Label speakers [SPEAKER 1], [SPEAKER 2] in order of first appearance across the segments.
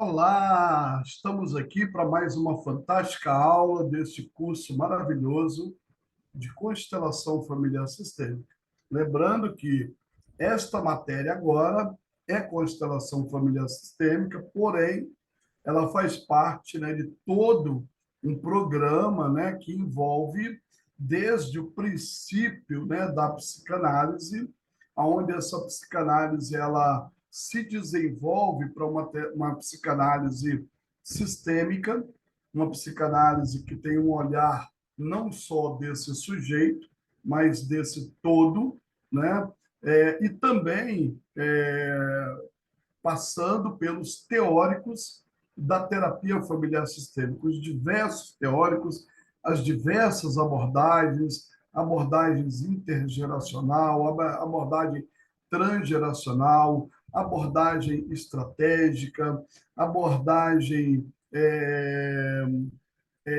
[SPEAKER 1] Olá, estamos aqui para mais uma fantástica aula deste curso maravilhoso de constelação familiar sistêmica. Lembrando que esta matéria agora é constelação familiar sistêmica, porém, ela faz parte, né, de todo um programa, né, que envolve desde o princípio, né, da psicanálise, onde essa psicanálise ela se desenvolve para uma psicanálise sistêmica, uma psicanálise que tem um olhar não só desse sujeito, mas desse todo, né? E também passando pelos teóricos da terapia familiar sistêmica, os diversos teóricos, as diversas abordagens, abordagens intergeracional, abordagem transgeracional, abordagem estratégica, abordagem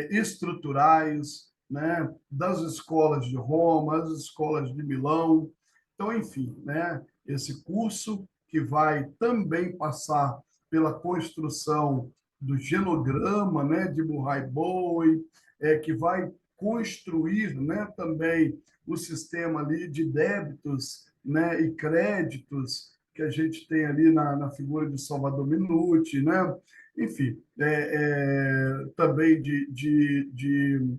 [SPEAKER 1] estruturais, né, das escolas de Roma, as escolas de Milão. Então, enfim, né, esse curso que vai também passar pela construção do genograma, né, de Murray-Bowen, que vai construir, né, também o sistema ali de débitos, né, e créditos que a gente tem ali na figura de Salvador Minuti, né? Enfim, também de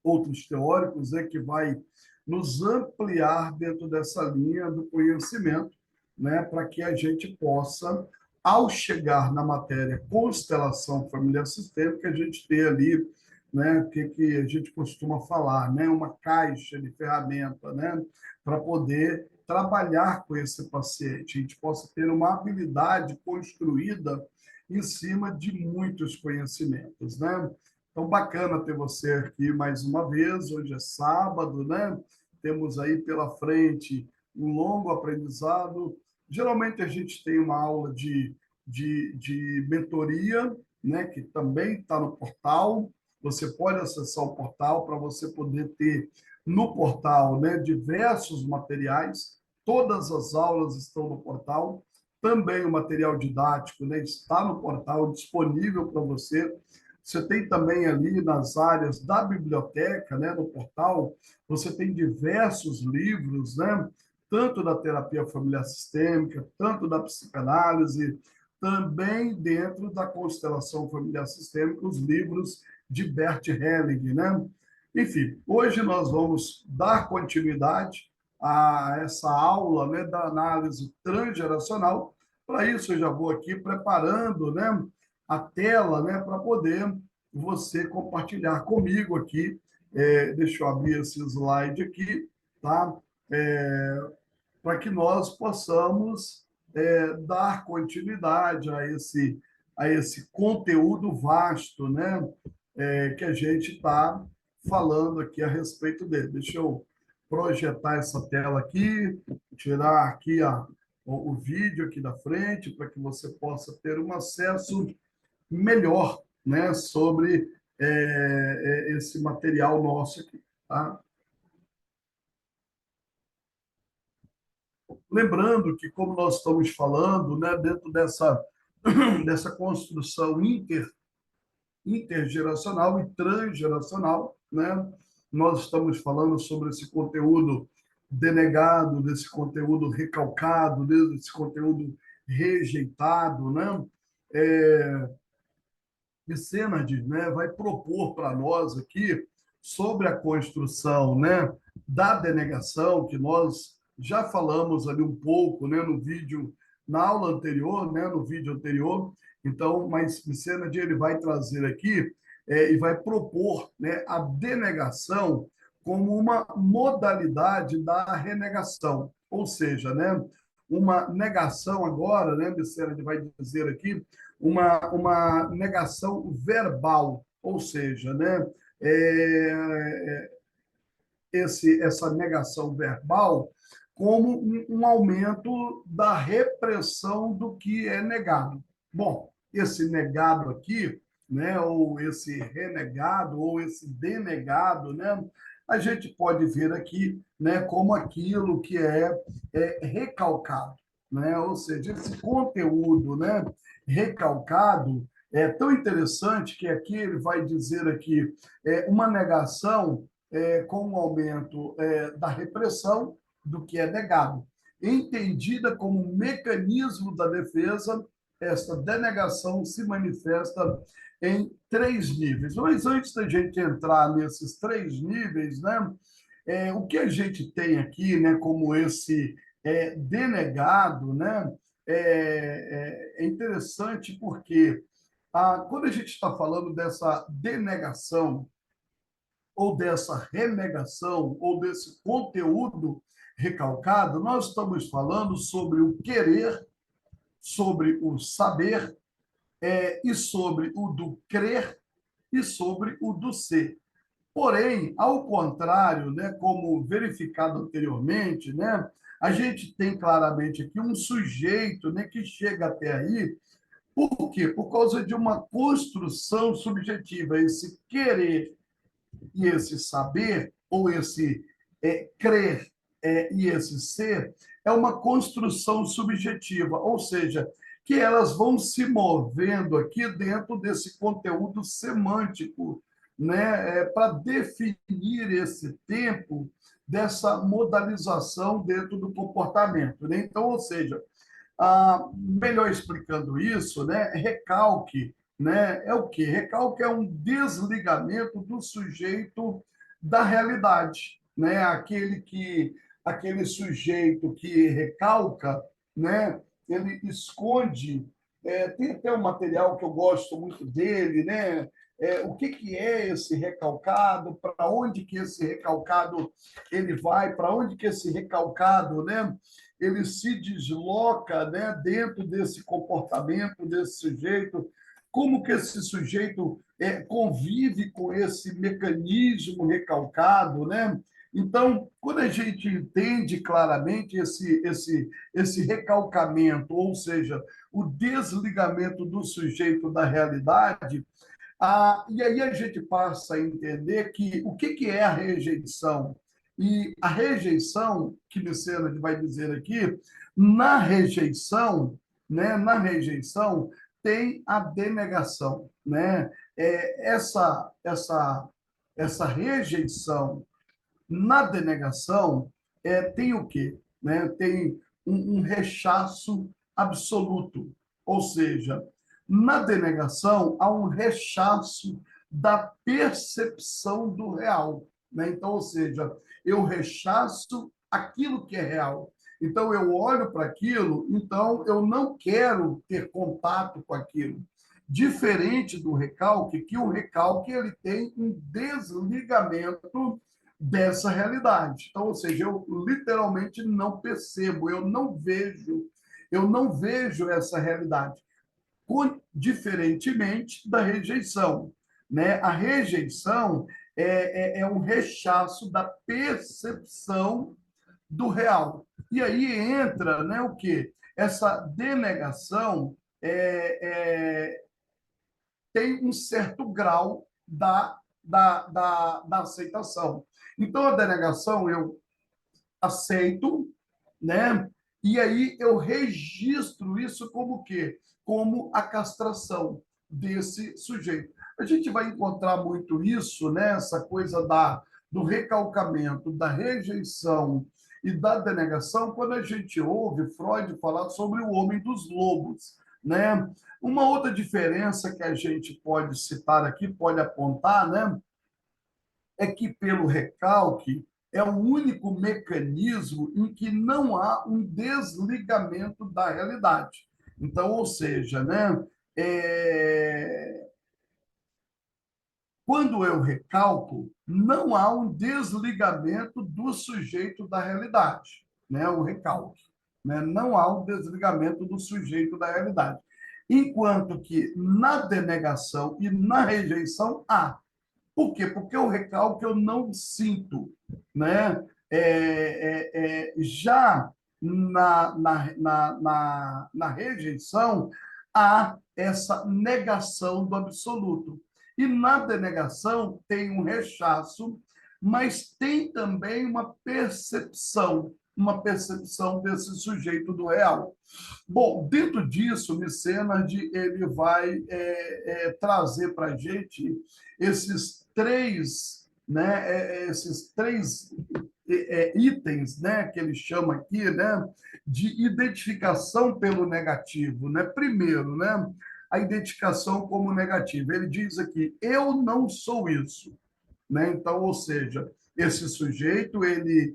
[SPEAKER 1] outros teóricos, que vai nos ampliar dentro dessa linha do conhecimento, né, para que a gente possa, ao chegar na matéria constelação familiar sistêmica, a gente ter ali, né, o que a gente costuma falar, né, uma caixa de ferramenta, né, para poder trabalhar com esse paciente, a gente possa ter uma habilidade construída em cima de muitos conhecimentos, né? Então, bacana ter você aqui mais uma vez. Hoje é sábado, né? Temos aí pela frente um longo aprendizado. Geralmente a gente tem uma aula de mentoria, né? Que também está no portal. Você pode acessar o portal para você poder ter no portal, né, diversos materiais. Todas as aulas estão no portal. Também o material didático, né, está no portal, disponível para você. Você tem também ali nas áreas da biblioteca, né, no portal, você tem diversos livros, né, tanto da terapia familiar sistêmica, tanto da psicanálise, também dentro da constelação familiar sistêmica, os livros de Bert Helling, né? Enfim, hoje nós vamos dar continuidade a essa aula, né, da análise transgeracional. Para isso, eu já vou aqui preparando, né, a tela, né, para poder você compartilhar comigo aqui. Deixa eu abrir esse slide aqui, tá? Para que nós possamos dar continuidade a esse conteúdo vasto, né? Que a gente está falando aqui a respeito dele. Deixa eu projetar essa tela aqui, tirar aqui o vídeo aqui da frente, para que você possa ter um acesso melhor, né, sobre esse material nosso aqui. Tá? Lembrando que, como nós estamos falando, né, dentro dessa construção intergeracional e transgeracional, né, nós estamos falando sobre esse conteúdo denegado, desse conteúdo recalcado, desse conteúdo rejeitado, né? É, e Senad, né, vai propor para nós aqui sobre a construção, né, da denegação, que nós já falamos ali um pouco, né, no vídeo, na aula anterior, né, no vídeo anterior. Então, mas Senad ele vai trazer aqui e vai propor, né, a denegação como uma modalidade da renegação, ou seja, né, uma negação agora, né, Senad vai dizer aqui, uma negação verbal, ou seja, né, é, essa negação verbal como um aumento da repressão do que é negado. Bom, esse negado aqui, né, ou esse renegado, ou esse denegado, né, a gente pode ver aqui, né, como aquilo que é recalcado. né? Ou seja, esse conteúdo, né, recalcado é tão interessante que aqui ele vai dizer aqui uma negação com um aumento da repressão do que é negado. Entendida como um mecanismo da defesa, esta denegação se manifesta em três níveis. Mas antes da gente entrar nesses três níveis, né, o que a gente tem aqui, né, como esse denegado, né, é interessante porque quando a gente está falando dessa denegação ou dessa renegação ou desse conteúdo recalcado, nós estamos falando sobre o querer, sobre o saber e sobre o do crer e sobre o do ser. Porém, ao contrário, né, como verificado anteriormente, né, a gente tem claramente aqui um sujeito, né, que chega até aí. Por quê? Por causa de uma construção subjetiva, esse querer e esse saber, ou esse crer e esse ser, é uma construção subjetiva, ou seja, que elas vão se movendo aqui dentro desse conteúdo semântico, né, para definir esse tempo dessa modalização dentro do comportamento. Né? Então, ou seja, melhor explicando isso, né, recalque, né, é o quê? Recalque é um desligamento do sujeito da realidade, né? Aquele sujeito que recalca, né, ele esconde. Tem até um material que eu gosto muito dele, né? O que é esse recalcado? Para onde que esse recalcado ele vai? Para onde que esse recalcado, né? Ele se desloca, né, dentro desse comportamento desse sujeito, como que esse sujeito convive com esse mecanismo recalcado, né? Então, quando a gente entende claramente esse recalcamento, ou seja, o desligamento do sujeito da realidade, e aí a gente passa a entender que o que é a rejeição. E a rejeição, que Vicena vai dizer aqui, na rejeição, né, na rejeição tem a denegação, né? Essa rejeição na denegação tem o quê? Né? Tem um rechaço absoluto, ou seja, na denegação há um rechaço da percepção do real. Né? Então, ou seja, eu rechaço aquilo que é real. Então, eu olho para aquilo, então eu não quero ter contato com aquilo. Diferente do recalque, que o recalque ele tem um desligamento dessa realidade. Então, ou seja, eu literalmente não percebo, eu não vejo essa realidade, diferentemente da rejeição, né? A rejeição é um rechaço da percepção do real. E aí entra, né, o quê? Essa denegação tem um certo grau da aceitação. Então, a denegação, eu aceito, né? E aí eu registro isso como o quê? Como a castração desse sujeito. A gente vai encontrar muito isso, né? Essa coisa do recalcamento, da rejeição e da denegação, quando a gente ouve Freud falar sobre o homem dos lobos, né? Uma outra diferença que a gente pode citar aqui, pode apontar, né? É que pelo recalque é o único mecanismo em que não há um desligamento da realidade. Então, ou seja, né, quando eu recalco, não há um desligamento do sujeito da realidade, né, o recalque. Né, não há um desligamento do sujeito da realidade. Enquanto que na denegação e na rejeição há. Por quê? Porque o recalque eu não sinto, né? Já na rejeição, há essa negação do absoluto. E na denegação tem um rechaço, mas tem também uma percepção. uma percepção desse sujeito do real. Bom, dentro disso, Mecenas ele vai trazer para a gente esses três, né, esses três itens, né, que ele chama aqui, né, de identificação pelo negativo, né? Primeiro, né, a identificação como negativo. Ele diz aqui: eu não sou isso, né? Então, ou seja, esse sujeito ele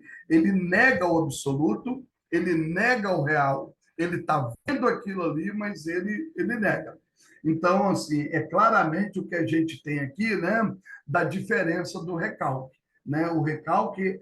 [SPEAKER 1] nega o absoluto, ele nega o real, ele está vendo aquilo ali, mas ele nega. Então, assim, é claramente o que a gente tem aqui, né, da diferença do recalque, né? O recalque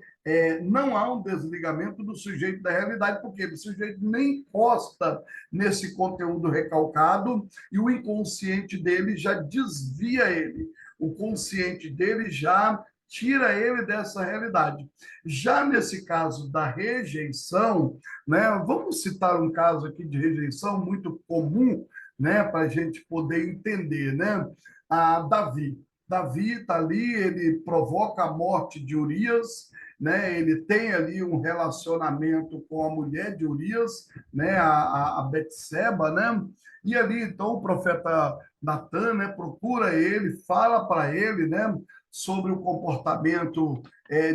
[SPEAKER 1] não há um desligamento do sujeito da realidade, porque o sujeito nem encosta nesse conteúdo recalcado e o inconsciente dele já desvia ele. O consciente dele já tira ele dessa realidade. Já nesse caso da rejeição, né, vamos citar um caso aqui de rejeição muito comum, né, para a gente poder entender, né? A Davi. Davi está ali, ele provoca a morte de Urias, né? Ele tem ali um relacionamento com a mulher de Urias, né? A Betseba, né? E ali, então, o profeta Natan, né, procura ele, fala para ele, né, sobre o comportamento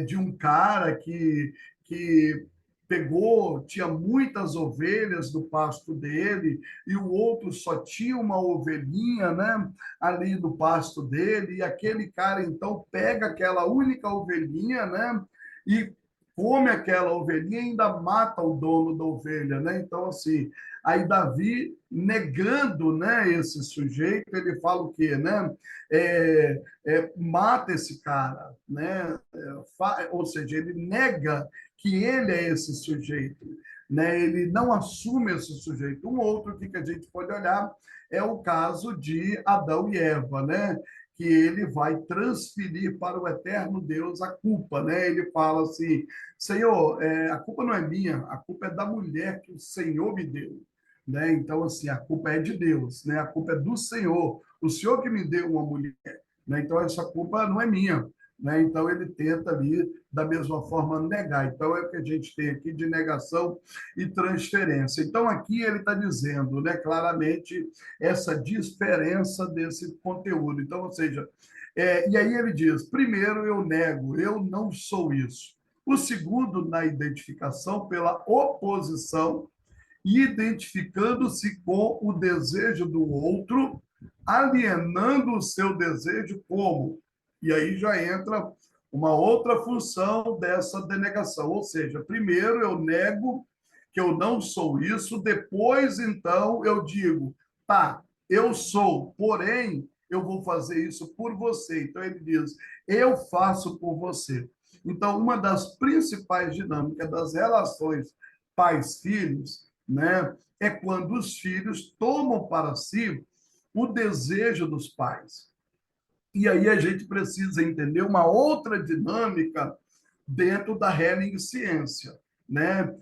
[SPEAKER 1] de um cara que pegou, tinha muitas ovelhas do pasto dele, e o outro só tinha uma ovelhinha, né, ali do pasto dele, e aquele cara, então, pega aquela única ovelhinha, né, e come aquela ovelhinha e ainda mata o dono da ovelha, né? Então, assim, aí Davi, negando, né, esse sujeito, ele fala o quê, né? Mata esse cara, né? Ou seja, ele nega que ele é esse sujeito, né? Ele não assume esse sujeito. Um outro que a gente pode olhar é o caso de Adão e Eva, né? Que ele vai transferir para o eterno Deus a culpa, né? Ele fala assim: Senhor, a culpa não é minha, a culpa é da mulher que o Senhor me deu, né? Então, assim, a culpa é de Deus, né? A culpa é do Senhor, o Senhor que me deu uma mulher, né? Então, essa culpa não é minha, né? Então, ele tenta ali, da mesma forma, negar. Então, é o que a gente tem aqui de negação e transferência. Então, aqui ele está dizendo, né, claramente, essa diferença desse conteúdo. Então, ou seja, e aí ele diz: primeiro, eu nego, eu não sou isso. O segundo, na identificação pela oposição, identificando-se com o desejo do outro, alienando o seu desejo como? E aí já entra uma outra função dessa denegação, ou seja, primeiro eu nego que eu não sou isso, depois então eu digo, tá, eu sou, porém eu vou fazer isso por você. Então ele diz, eu faço por você. Então, uma das principais dinâmicas das relações pais-filhos, né, é quando os filhos tomam para si o desejo dos pais. E aí a gente precisa entender uma outra dinâmica dentro da ciência, né?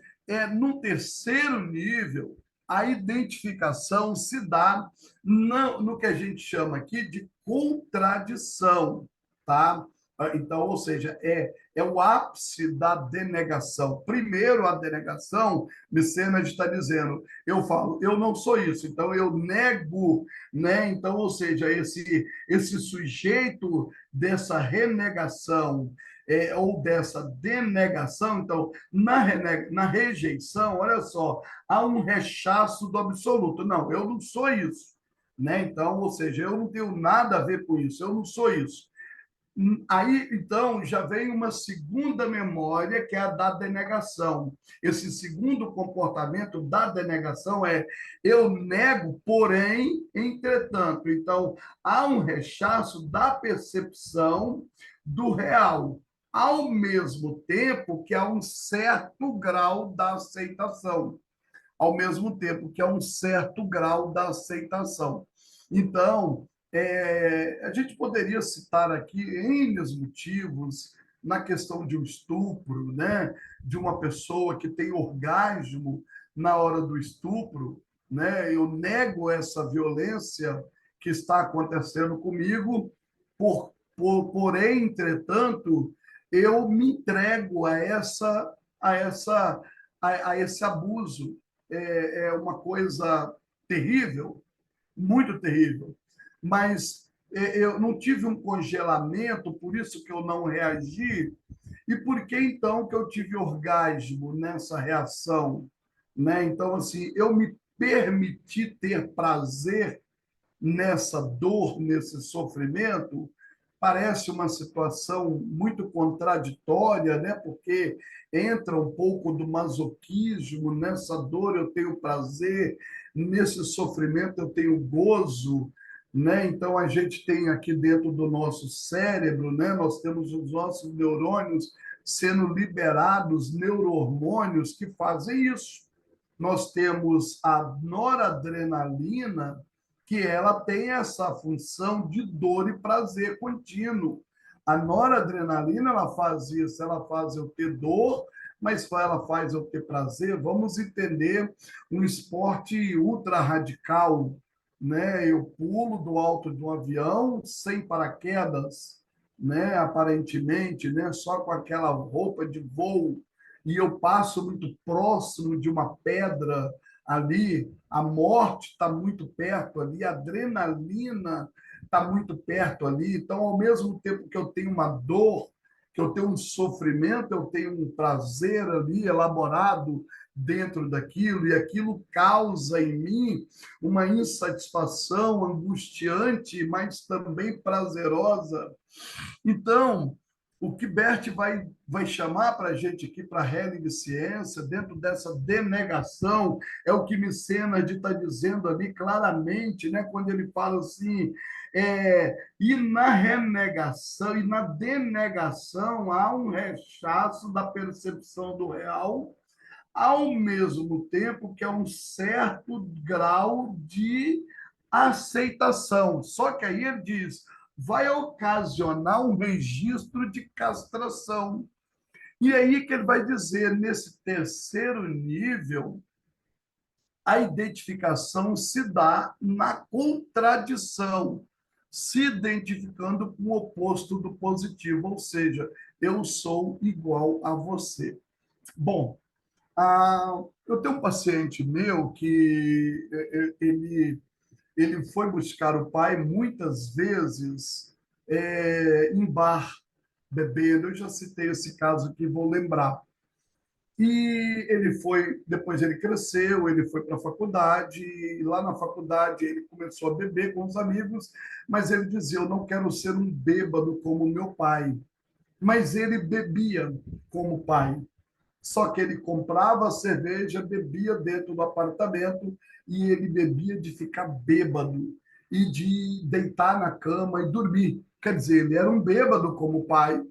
[SPEAKER 1] No terceiro nível, a identificação se dá no que a gente chama aqui de contradição, tá? Então, ou seja, é o ápice da denegação. Primeiro, a denegação, Mecenas está dizendo, eu falo, eu não sou isso, então eu nego, né? Então, ou seja, esse sujeito dessa renegação ou dessa denegação, então, na rejeição, olha só, há um rechaço do absoluto. Não, eu não sou isso, né? Então, ou seja, eu não tenho nada a ver com isso, eu não sou isso. Aí, então, já vem uma segunda memória, que é a da denegação. Esse segundo comportamento da denegação é eu nego, porém, entretanto. Então, há um rechaço da percepção do real, ao mesmo tempo que há um certo grau da aceitação. Ao mesmo tempo que há um certo grau da aceitação. Então, a gente poderia citar aqui N motivos na questão de um estupro, né? De uma pessoa que tem orgasmo na hora do estupro, né? Eu nego essa violência que está acontecendo comigo, porém, entretanto, eu me entrego a essa a esse abuso. É uma coisa terrível, muito terrível. Mas eu não tive um congelamento, por isso que eu não reagi. E por que então que eu tive orgasmo nessa reação? Né? Então, assim, eu me permiti ter prazer nessa dor, nesse sofrimento, parece uma situação muito contraditória, né? Porque entra um pouco do masoquismo, nessa dor eu tenho prazer, nesse sofrimento eu tenho gozo, né? Então a gente tem aqui dentro do nosso cérebro, né? Nós temos os nossos neurônios sendo liberados, neurohormônios que fazem isso. Nós temos a noradrenalina, que ela tem essa função de dor e prazer contínuo. A noradrenalina, ela faz isso, ela faz eu ter dor, mas ela faz eu ter prazer. Vamos entender um esporte ultra radical, né? Eu pulo do alto de um avião sem paraquedas, né? Aparentemente, né? Só com aquela roupa de voo, e eu passo muito próximo de uma pedra ali, a morte está muito perto ali, a adrenalina está muito perto ali. Então, ao mesmo tempo que eu tenho uma dor, que eu tenho um sofrimento, eu tenho um prazer ali elaborado dentro daquilo, e aquilo causa em mim uma insatisfação angustiante, mas também prazerosa. Então, o que Bert vai chamar para a gente aqui, para a Helen de ciência, dentro dessa denegação, é o que Mecenas está dizendo ali claramente, né, quando ele fala assim, e na renegação e na denegação há um rechaço da percepção do real, ao mesmo tempo que é um certo grau de aceitação. Só que aí ele diz, vai ocasionar um registro de castração. E aí que ele vai dizer, nesse terceiro nível, a identificação se dá na contradição, se identificando com o oposto do positivo, ou seja, eu sou igual a você. Bom, eu tenho um paciente meu que ele foi buscar o pai muitas vezes em bar, bebendo. Eu já citei esse caso aqui, vou lembrar. E ele foi, depois ele cresceu, ele foi para a faculdade, e lá na faculdade ele começou a beber com os amigos, mas ele dizia, eu não quero ser um bêbado como meu pai. Mas ele bebia como pai. Só que ele comprava a cerveja, bebia dentro do apartamento e ele bebia de ficar bêbado e de deitar na cama e dormir. Quer dizer, ele era um bêbado como pai,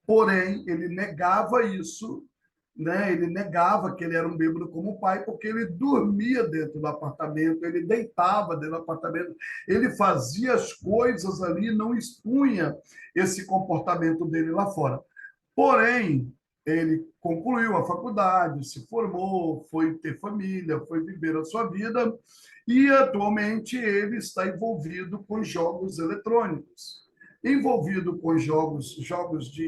[SPEAKER 1] porém ele negava isso, né? Ele negava que ele era um bêbado como pai porque ele dormia dentro do apartamento, ele deitava dentro do apartamento, ele fazia as coisas ali, não expunha esse comportamento dele lá fora. Porém, ele concluiu a faculdade, se formou, foi ter família, foi viver a sua vida e atualmente ele está envolvido com jogos eletrônicos. Envolvido com jogos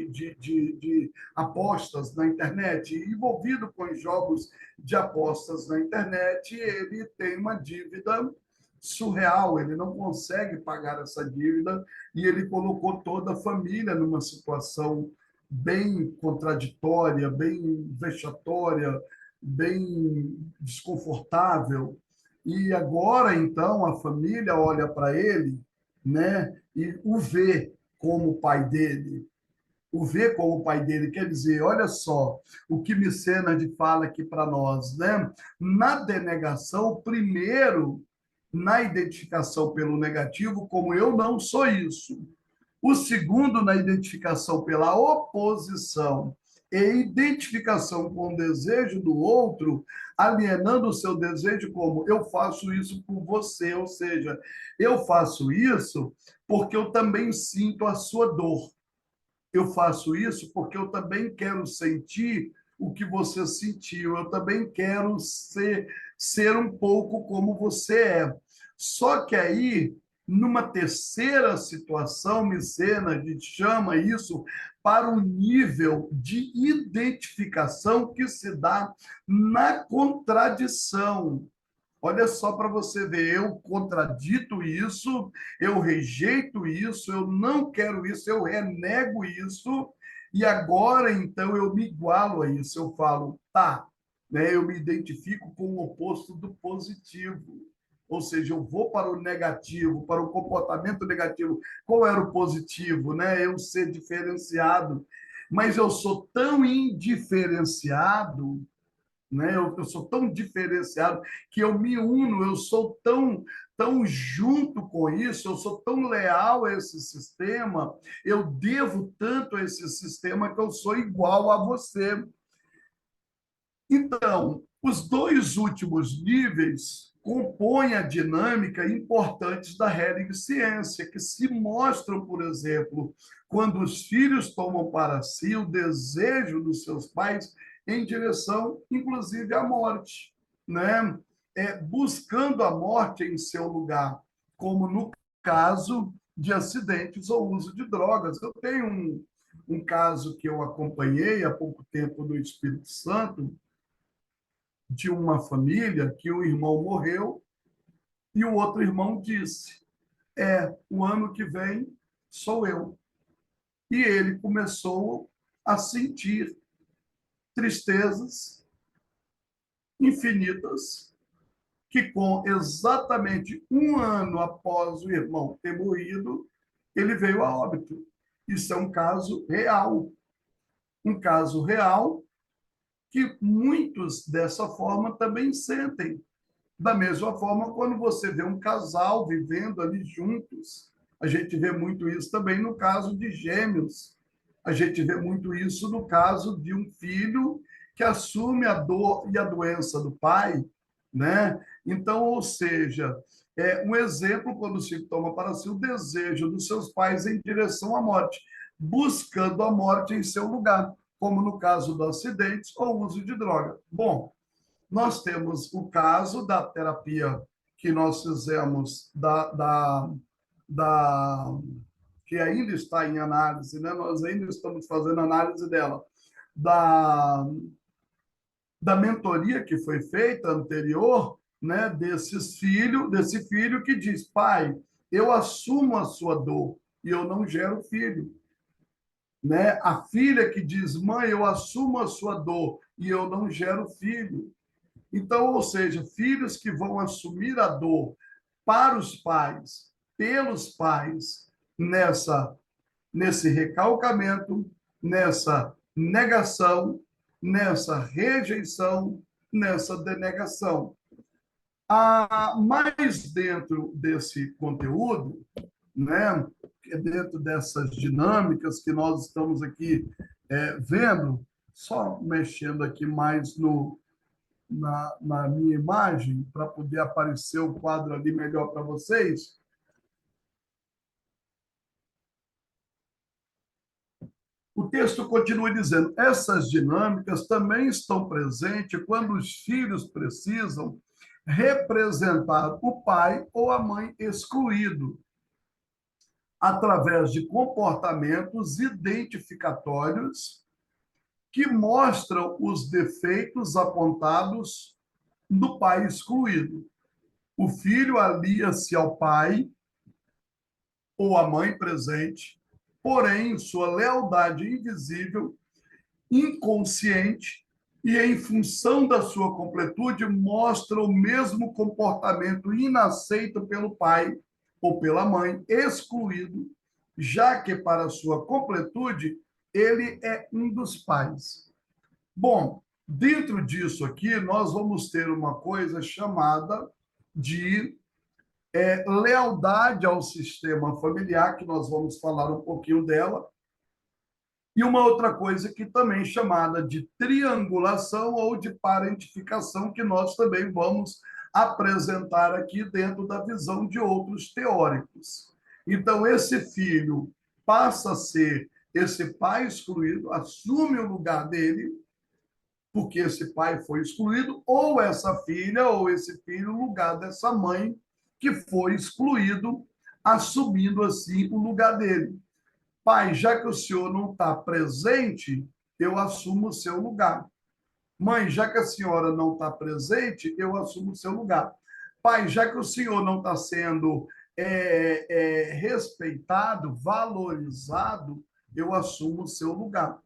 [SPEAKER 1] de apostas na internet, envolvido com jogos de apostas na internet, ele tem uma dívida surreal, ele não consegue pagar essa dívida e ele colocou toda a família numa situação bem contraditória, bem vexatória, bem desconfortável. E agora, então, a família olha para ele, né, e o vê como pai dele. O vê como pai dele quer dizer, olha só, o que Mecenas fala aqui para nós, né? Na denegação, primeiro, na identificação pelo negativo, como eu não sou isso. O segundo, na identificação pela oposição e identificação com o desejo do outro, alienando o seu desejo como eu faço isso por você, ou seja, eu faço isso porque eu também sinto a sua dor. Eu faço isso porque eu também quero sentir o que você sentiu, eu também quero ser um pouco como você é. Só que aí Numa terceira situação, Micena, a gente chama isso para o nível de identificação que se dá na contradição. Olha só para você ver, eu contradito isso, eu rejeito isso, eu não quero isso, eu renego isso, e agora então eu me igualo a isso, eu falo, tá, né, eu me identifico com o oposto do positivo. Ou seja, eu vou para o negativo, para o comportamento negativo. Qual era o positivo, né? Eu ser diferenciado. Mas eu sou tão indiferenciado, né? Eu sou tão diferenciado que eu me uno, eu sou tão junto com isso, eu sou tão leal a esse sistema, eu devo tanto a esse sistema que eu sou igual a você. Então, os dois últimos níveis compõem a dinâmica importante da ciência, que se mostram, por exemplo, quando os filhos tomam para si o desejo dos seus pais em direção, inclusive, à morte, né? Buscando a morte em seu lugar, como no caso de acidentes ou uso de drogas. Eu tenho um caso que eu acompanhei há pouco tempo no Espírito Santo, de uma família que o irmão morreu e o outro irmão disse: o ano que vem sou eu. E ele começou a sentir tristezas infinitas, que com exatamente um ano após o irmão ter morrido, ele veio a óbito. Isso é um caso real que muitos dessa forma também sentem. Da mesma forma, quando você vê um casal vivendo ali juntos, a gente vê muito isso também no caso de gêmeos. A gente vê muito isso no caso de um filho que assume a dor e a doença do pai, né? Então, ou seja, um exemplo quando se toma para si o desejo dos seus pais em direção à morte, buscando a morte em seu lugar, como no caso do acidente ou uso de droga. Bom, nós temos o caso da terapia que nós fizemos, que ainda está em análise, né? Nós ainda estamos fazendo análise dela, da, da mentoria que foi feita anterior, né? Desse filho que diz: pai, eu assumo a sua dor e eu não gero filho. Né? A filha que diz: mãe, eu assumo a sua dor e eu não gero filho. Então, ou seja, filhos que vão assumir a dor para os pais, pelos pais, nesse recalcamento, nessa negação, nessa rejeição, nessa denegação. Mais dentro desse conteúdo, né, dentro dessas dinâmicas que nós estamos aqui vendo, só mexendo aqui mais na minha imagem, para poder aparecer o quadro ali melhor para vocês. O texto continua dizendo: essas dinâmicas também estão presentes quando os filhos precisam representar o pai ou a mãe excluído, através de comportamentos identificatórios que mostram os defeitos apontados do pai excluído. O filho alia-se ao pai ou à mãe presente, porém, sua lealdade invisível, inconsciente e em função da sua completude, mostra o mesmo comportamento inaceito pelo pai ou pela mãe excluído, já que para sua completude ele é um dos pais. Bom, dentro disso aqui, nós vamos ter uma coisa chamada de lealdade ao sistema familiar, que nós vamos falar um pouquinho dela, e uma outra coisa que também é chamada de triangulação ou de parentificação, que nós também vamos apresentar aqui dentro da visão de outros teóricos. Então, esse filho passa a ser esse pai excluído, assume o lugar dele, porque esse pai foi excluído, ou essa filha ou esse filho, o lugar dessa mãe que foi excluído assumindo assim o lugar dele. Pai, já que o senhor não está presente, eu assumo o seu lugar. Mãe, já que a senhora não está presente, eu assumo o seu lugar. Pai, já que o senhor não está sendo respeitado, valorizado, eu assumo o seu lugar.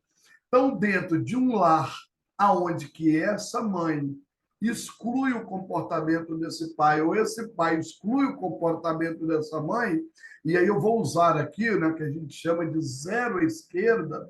[SPEAKER 1] Então, dentro de um lar aonde que essa mãe exclui o comportamento desse pai, ou esse pai exclui o comportamento dessa mãe, e aí eu vou usar aqui, né, que a gente chama de zero à esquerda,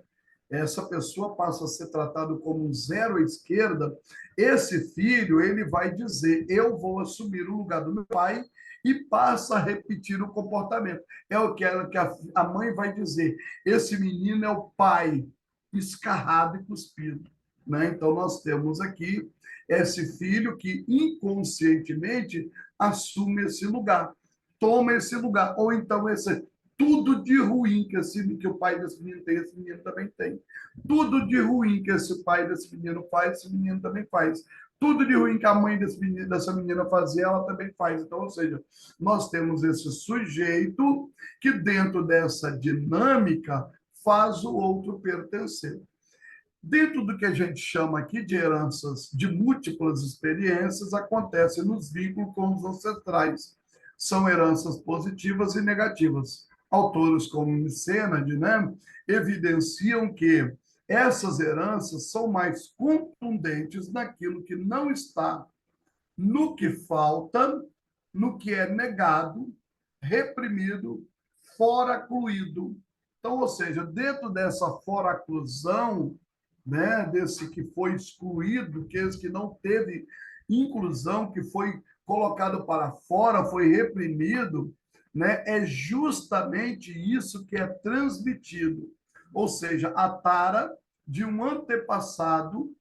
[SPEAKER 1] essa pessoa passa a ser tratado como um zero à esquerda, esse filho, ele vai dizer, eu vou assumir o lugar do meu pai, e passa a repetir o comportamento. É o que a mãe vai dizer, esse menino é o pai, escarrado e cuspido. Né? Então, nós temos aqui esse filho que inconscientemente assume esse lugar, toma esse lugar, ou então esse tudo de ruim que o pai desse menino tem, esse menino também tem. Tudo de ruim que esse pai desse menino faz, esse menino também faz. Tudo de ruim que a mãe dessa menina fazia, ela também faz. Então, ou seja, nós temos esse sujeito que, dentro dessa dinâmica, faz o outro pertencer. Dentro do que a gente chama aqui de heranças de múltiplas experiências, acontece nos vínculos com os ancestrais. São heranças positivas e negativas. Autores como Micênade, né, evidenciam que essas heranças são mais contundentes naquilo que não está, no que falta, no que é negado, reprimido, fora-cluído. Então, ou seja, dentro dessa fora-clusão, né, desse que foi excluído, que esse que não teve inclusão, que foi colocado para fora, foi reprimido, né, é justamente isso que é transmitido. Ou seja, a tara de um antepassado,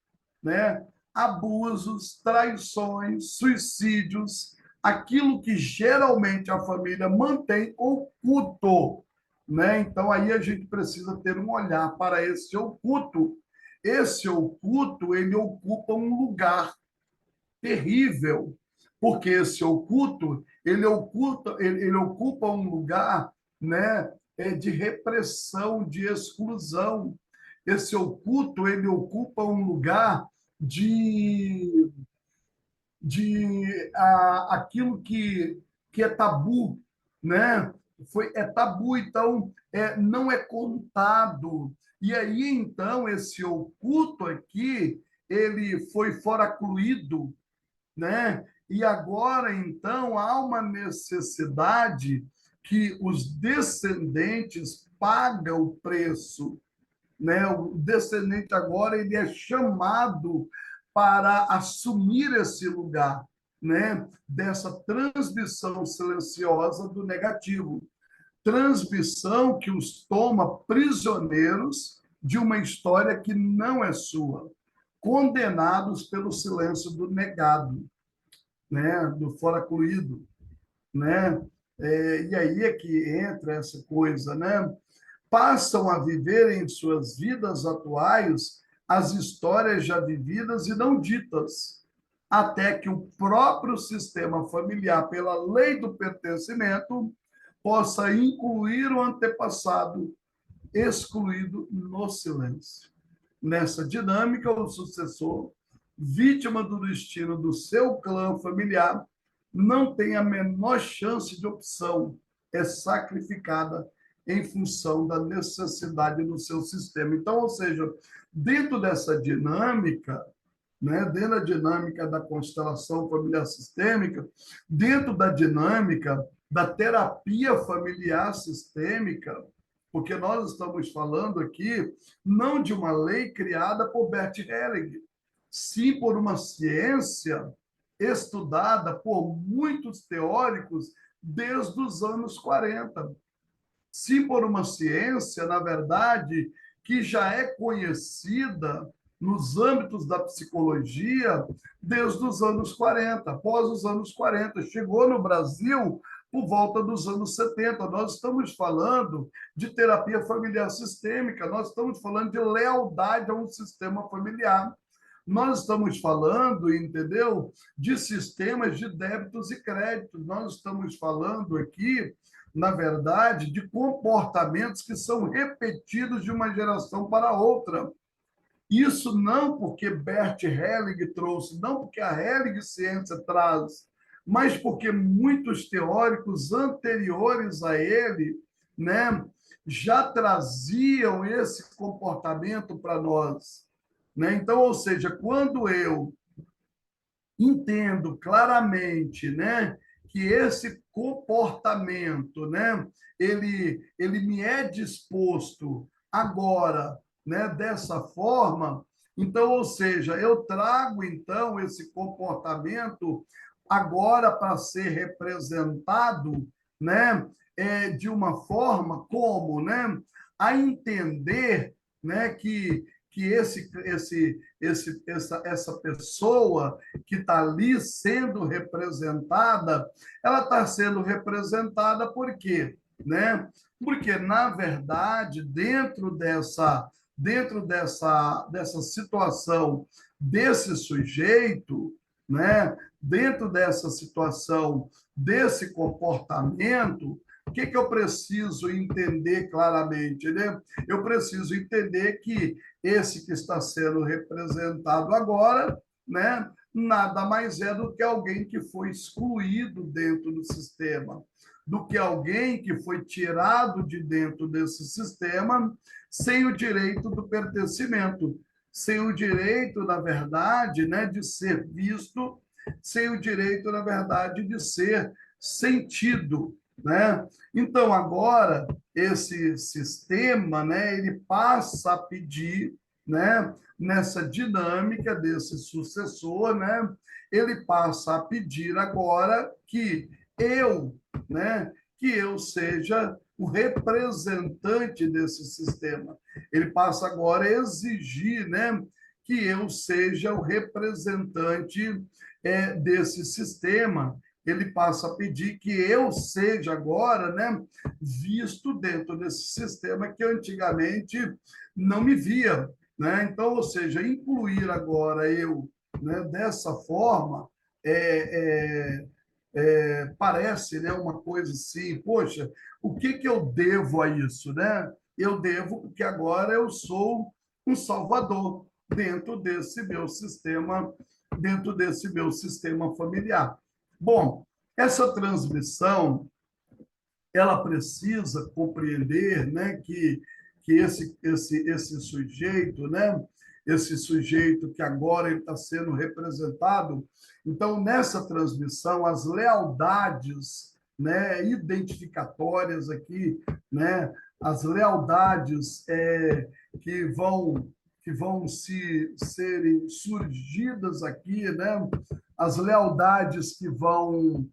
[SPEAKER 1] né, abusos, traições, suicídios, aquilo que geralmente a família mantém oculto, né? Então aí a gente precisa ter um olhar para esse oculto. Esse oculto, ele ocupa um lugar terrível, porque esse oculto, ele ocupa um lugar, né, de repressão, de exclusão. Esse oculto, ele ocupa um lugar de aquilo que é tabu, né? É tabu, então não é contado. E aí, então, esse oculto aqui, ele foi foracluído, né? E agora, então, há uma necessidade que os descendentes pagam o preço, né? O descendente agora ele é chamado para assumir esse lugar, né? Dessa transmissão silenciosa do negativo, transmissão que os toma prisioneiros de uma história que não é sua, condenados pelo silêncio do negado, né? Do fora-cluído, né? E aí é que entra essa coisa, né? Passam a viver em suas vidas atuais as histórias já vividas e não ditas, até que o próprio sistema familiar, pela lei do pertencimento, possa incluir o antepassado excluído no silêncio. Nessa dinâmica, o sucessor, vítima do destino do seu clã familiar, não tem a menor chance de opção, é sacrificada em função da necessidade do seu sistema. Então, ou seja, dentro dessa dinâmica, né, dentro da dinâmica da constelação familiar sistêmica, dentro da dinâmica da terapia familiar sistêmica, porque nós estamos falando aqui não de uma lei criada por Bert Helling, sim por uma ciência estudada por muitos teóricos desde os anos 40. Sim, por uma ciência, na verdade, que já é conhecida nos âmbitos da psicologia desde os anos 40, após os anos 40. Chegou no Brasil por volta dos anos 70. Nós estamos falando de terapia familiar sistêmica, nós estamos falando de lealdade a um sistema familiar. Nós estamos falando, entendeu, de sistemas de débitos e créditos. Nós estamos falando aqui na verdade, de comportamentos que são repetidos de uma geração para outra. Isso não porque Bert Helling trouxe, não porque a Helling Ciência traz, mas porque muitos teóricos anteriores a ele, né, já traziam esse comportamento para nós. Né? Então, ou seja, quando eu entendo claramente, né, que esse comportamento, né, ele me é disposto agora, né, dessa forma, então, ou seja, eu trago então esse comportamento agora para ser representado, né, de uma forma como, né, a entender, né, que essa pessoa que está ali sendo representada, ela está sendo representada por quê? Né? Porque, na verdade, dessa situação desse sujeito, né? Dentro dessa situação, desse comportamento, o que eu preciso entender claramente? Né? Eu preciso entender que esse que está sendo representado agora, né, nada mais é do que alguém que foi excluído dentro do sistema, do que alguém que foi tirado de dentro desse sistema sem o direito do pertencimento, sem o direito, na verdade, né, de ser visto, sem o direito, na verdade, de ser sentido, né? Então, agora, esse sistema, né, ele passa a pedir, né, nessa dinâmica desse sucessor, né, ele passa a pedir agora né, que eu seja o representante desse sistema. Ele passa agora a exigir, né, que eu seja o representante desse sistema. Ele passa a pedir que eu seja agora, né, visto dentro desse sistema que antigamente não me via, né? Então, ou seja, incluir agora eu, né, dessa forma parece, né, uma coisa assim, poxa, o que eu devo a isso, né? Eu devo porque agora eu sou um salvador dentro desse meu sistema familiar. Bom, essa transmissão ela precisa compreender, né, que esse sujeito, né, esse sujeito que agora ele está sendo representado, então nessa transmissão as lealdades, né, identificatórias aqui, né, as lealdades que vão serem surgidas aqui, né, as lealdades que vão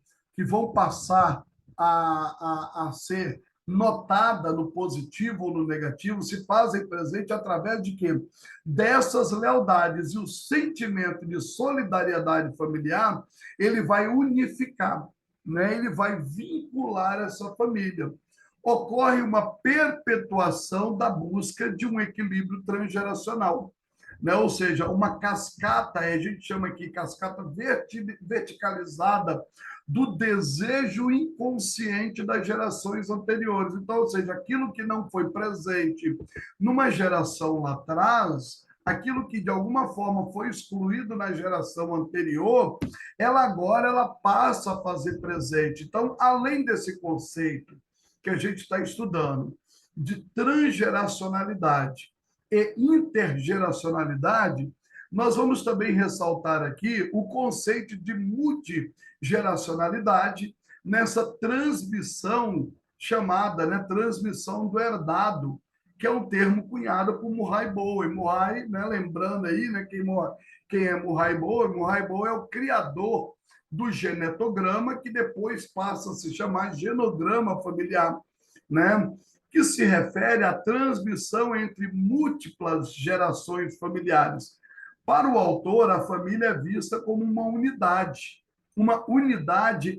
[SPEAKER 1] passar a ser notada no positivo ou no negativo, se fazem presente através de quê? Dessas lealdades e o sentimento de solidariedade familiar, ele vai unificar, né? Ele vai vincular essa família. Ocorre uma perpetuação da busca de um equilíbrio transgeracional. Né? Ou seja, uma cascata, a gente chama aqui cascata verticalizada do desejo inconsciente das gerações anteriores. Então, ou seja, aquilo que não foi presente numa geração lá atrás, aquilo que de alguma forma foi excluído na geração anterior, ela passa a fazer presente. Então, além desse conceito que a gente está estudando de transgeracionalidade e intergeracionalidade, nós vamos também ressaltar aqui o conceito de multigeracionalidade nessa transmissão chamada, né, transmissão do herdado, que é um termo cunhado por Murray Bowen. Murray, né, lembrando aí, né, quem é Murray Bowen? Murray Bowen é o criador do genetograma, que depois passa a se chamar genograma familiar, né? Que se refere à transmissão entre múltiplas gerações familiares. Para o autor, a família é vista como uma unidade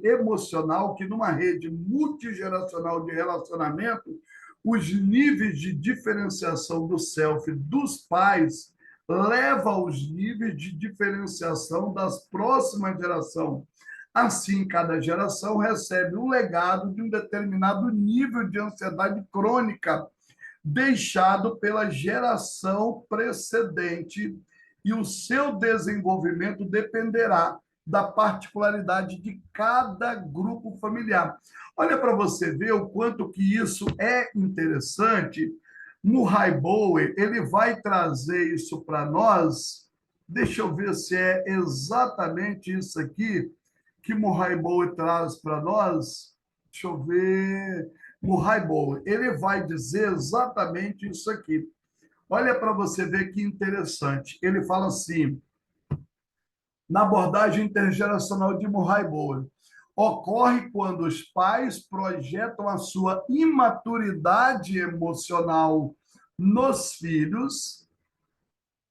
[SPEAKER 1] emocional que, numa rede multigeracional de relacionamento, os níveis de diferenciação do self dos pais leva aos níveis de diferenciação das próximas gerações, Assim, cada geração recebe o legado de um determinado nível de ansiedade crônica deixado pela geração precedente, e o seu desenvolvimento dependerá da particularidade de cada grupo familiar. Olha para você ver o quanto que isso é interessante. Murray Bower, ele vai trazer isso para nós. Deixa eu ver se é exatamente isso aqui que Murray Bower traz para nós. Deixa eu ver. Murray Bower, ele vai dizer exatamente isso aqui. Olha para você ver que interessante. Ele fala assim, na abordagem intergeracional de Murray Bower, ocorre quando os pais projetam a sua imaturidade emocional nos filhos,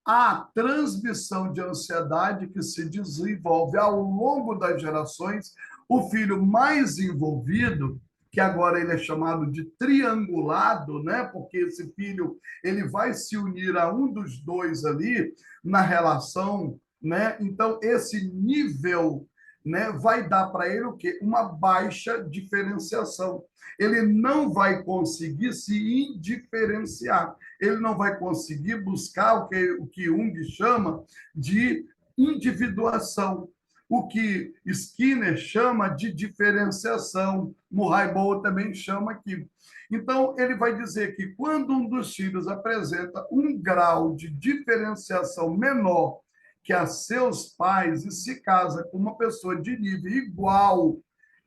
[SPEAKER 1] a transmissão de ansiedade que se desenvolve ao longo das gerações, o filho mais envolvido, que agora ele é chamado de triangulado, né? Porque esse filho ele vai se unir a um dos dois ali na relação, né? Então esse nível, né, vai dar para ele o quê? Uma baixa diferenciação. Ele não vai conseguir se indiferenciar, ele não vai conseguir buscar o que Jung chama de individuação, o que Skinner chama de diferenciação, Murray Bower também chama aqui. Então, ele vai dizer que quando um dos filhos apresenta um grau de diferenciação menor que a seus pais e se casa com uma pessoa de nível igual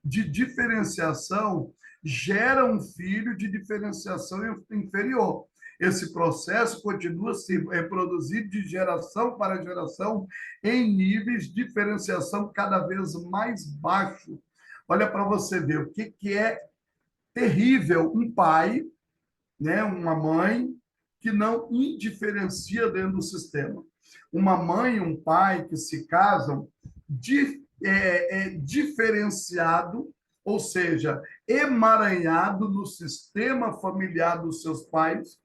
[SPEAKER 1] de diferenciação, gera um filho de diferenciação inferior. Esse processo continua se reproduzir de geração para geração em níveis de diferenciação cada vez mais baixos. Olha para você ver o que é terrível um pai, né, uma mãe que não indiferencia dentro do sistema. Uma mãe e um pai que se casam diferenciado, ou seja, emaranhado no sistema familiar dos seus pais,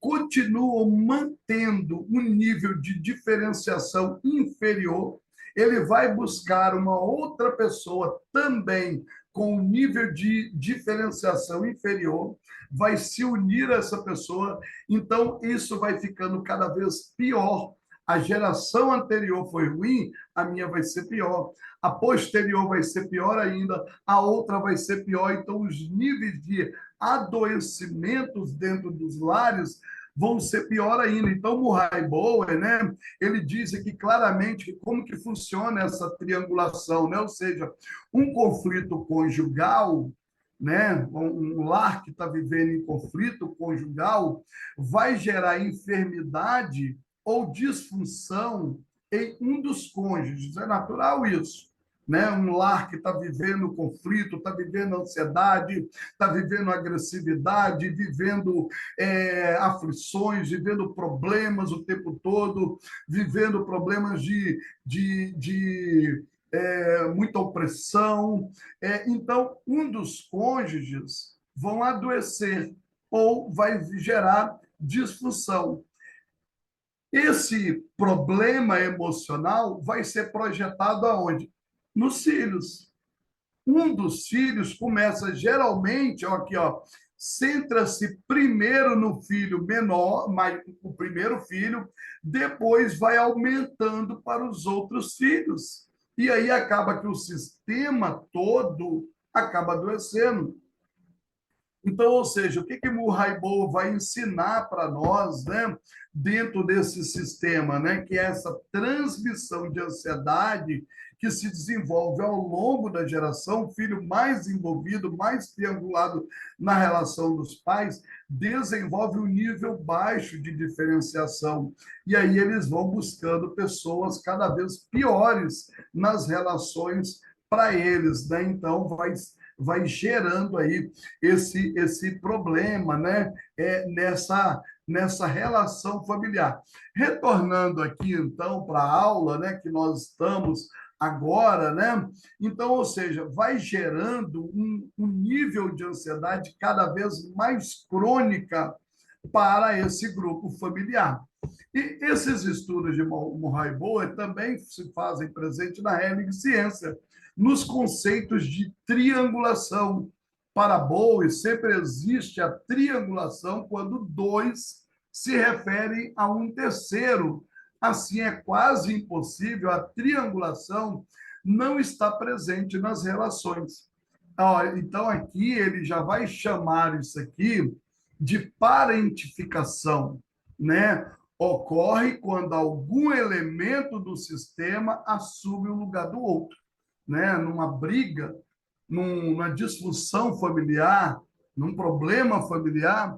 [SPEAKER 1] continuam mantendo um nível de diferenciação inferior. Ele vai buscar uma outra pessoa também com um nível de diferenciação inferior, vai se unir a essa pessoa, então isso vai ficando cada vez pior. A geração anterior foi ruim, a minha vai ser pior. A posterior vai ser pior ainda, a outra vai ser pior. Então, os níveis de adoecimentos dentro dos lares vão ser pior ainda. Então, Murray Bower, né, ele diz aqui claramente como que funciona essa triangulação, né? Ou seja, um conflito conjugal, né, um lar que está vivendo em conflito conjugal, vai gerar enfermidade ou disfunção em um dos cônjuges. É natural isso. Né? Um lar que está vivendo conflito, está vivendo ansiedade, está vivendo agressividade, vivendo aflições, vivendo problemas o tempo todo, vivendo problemas de muita opressão. Então, um dos cônjuges vão adoecer ou vai gerar disfunção. Esse problema emocional vai ser projetado aonde? Nos filhos. Um dos filhos começa geralmente, ó, aqui, ó, centra-se primeiro no filho menor, o primeiro filho, depois vai aumentando para os outros filhos. E aí acaba que o sistema todo acaba adoecendo. Então, ou seja, o que Murray Bower vai ensinar para nós, né, dentro desse sistema, né, que é essa transmissão de ansiedade que se desenvolve ao longo da geração, o filho mais envolvido, mais triangulado na relação dos pais, desenvolve um nível baixo de diferenciação. E aí eles vão buscando pessoas cada vez piores nas relações para eles, né? Então vai gerando aí esse problema, né? Nessa relação familiar. Retornando aqui, então, para a aula, né, que nós estamos agora, né? Então, ou seja, vai gerando um nível de ansiedade cada vez mais crônica para esse grupo familiar. E esses estudos de Murray Bower também se fazem presente na ciência, nos conceitos de triangulação. Para Bowie, sempre existe a triangulação quando dois se referem a um terceiro. Assim, é quase impossível a triangulação não estar presente nas relações. Então, aqui ele já vai chamar isso aqui de parentificação, né? Ocorre quando algum elemento do sistema assume o lugar do outro, né? Numa briga, numa disfunção familiar, num problema familiar,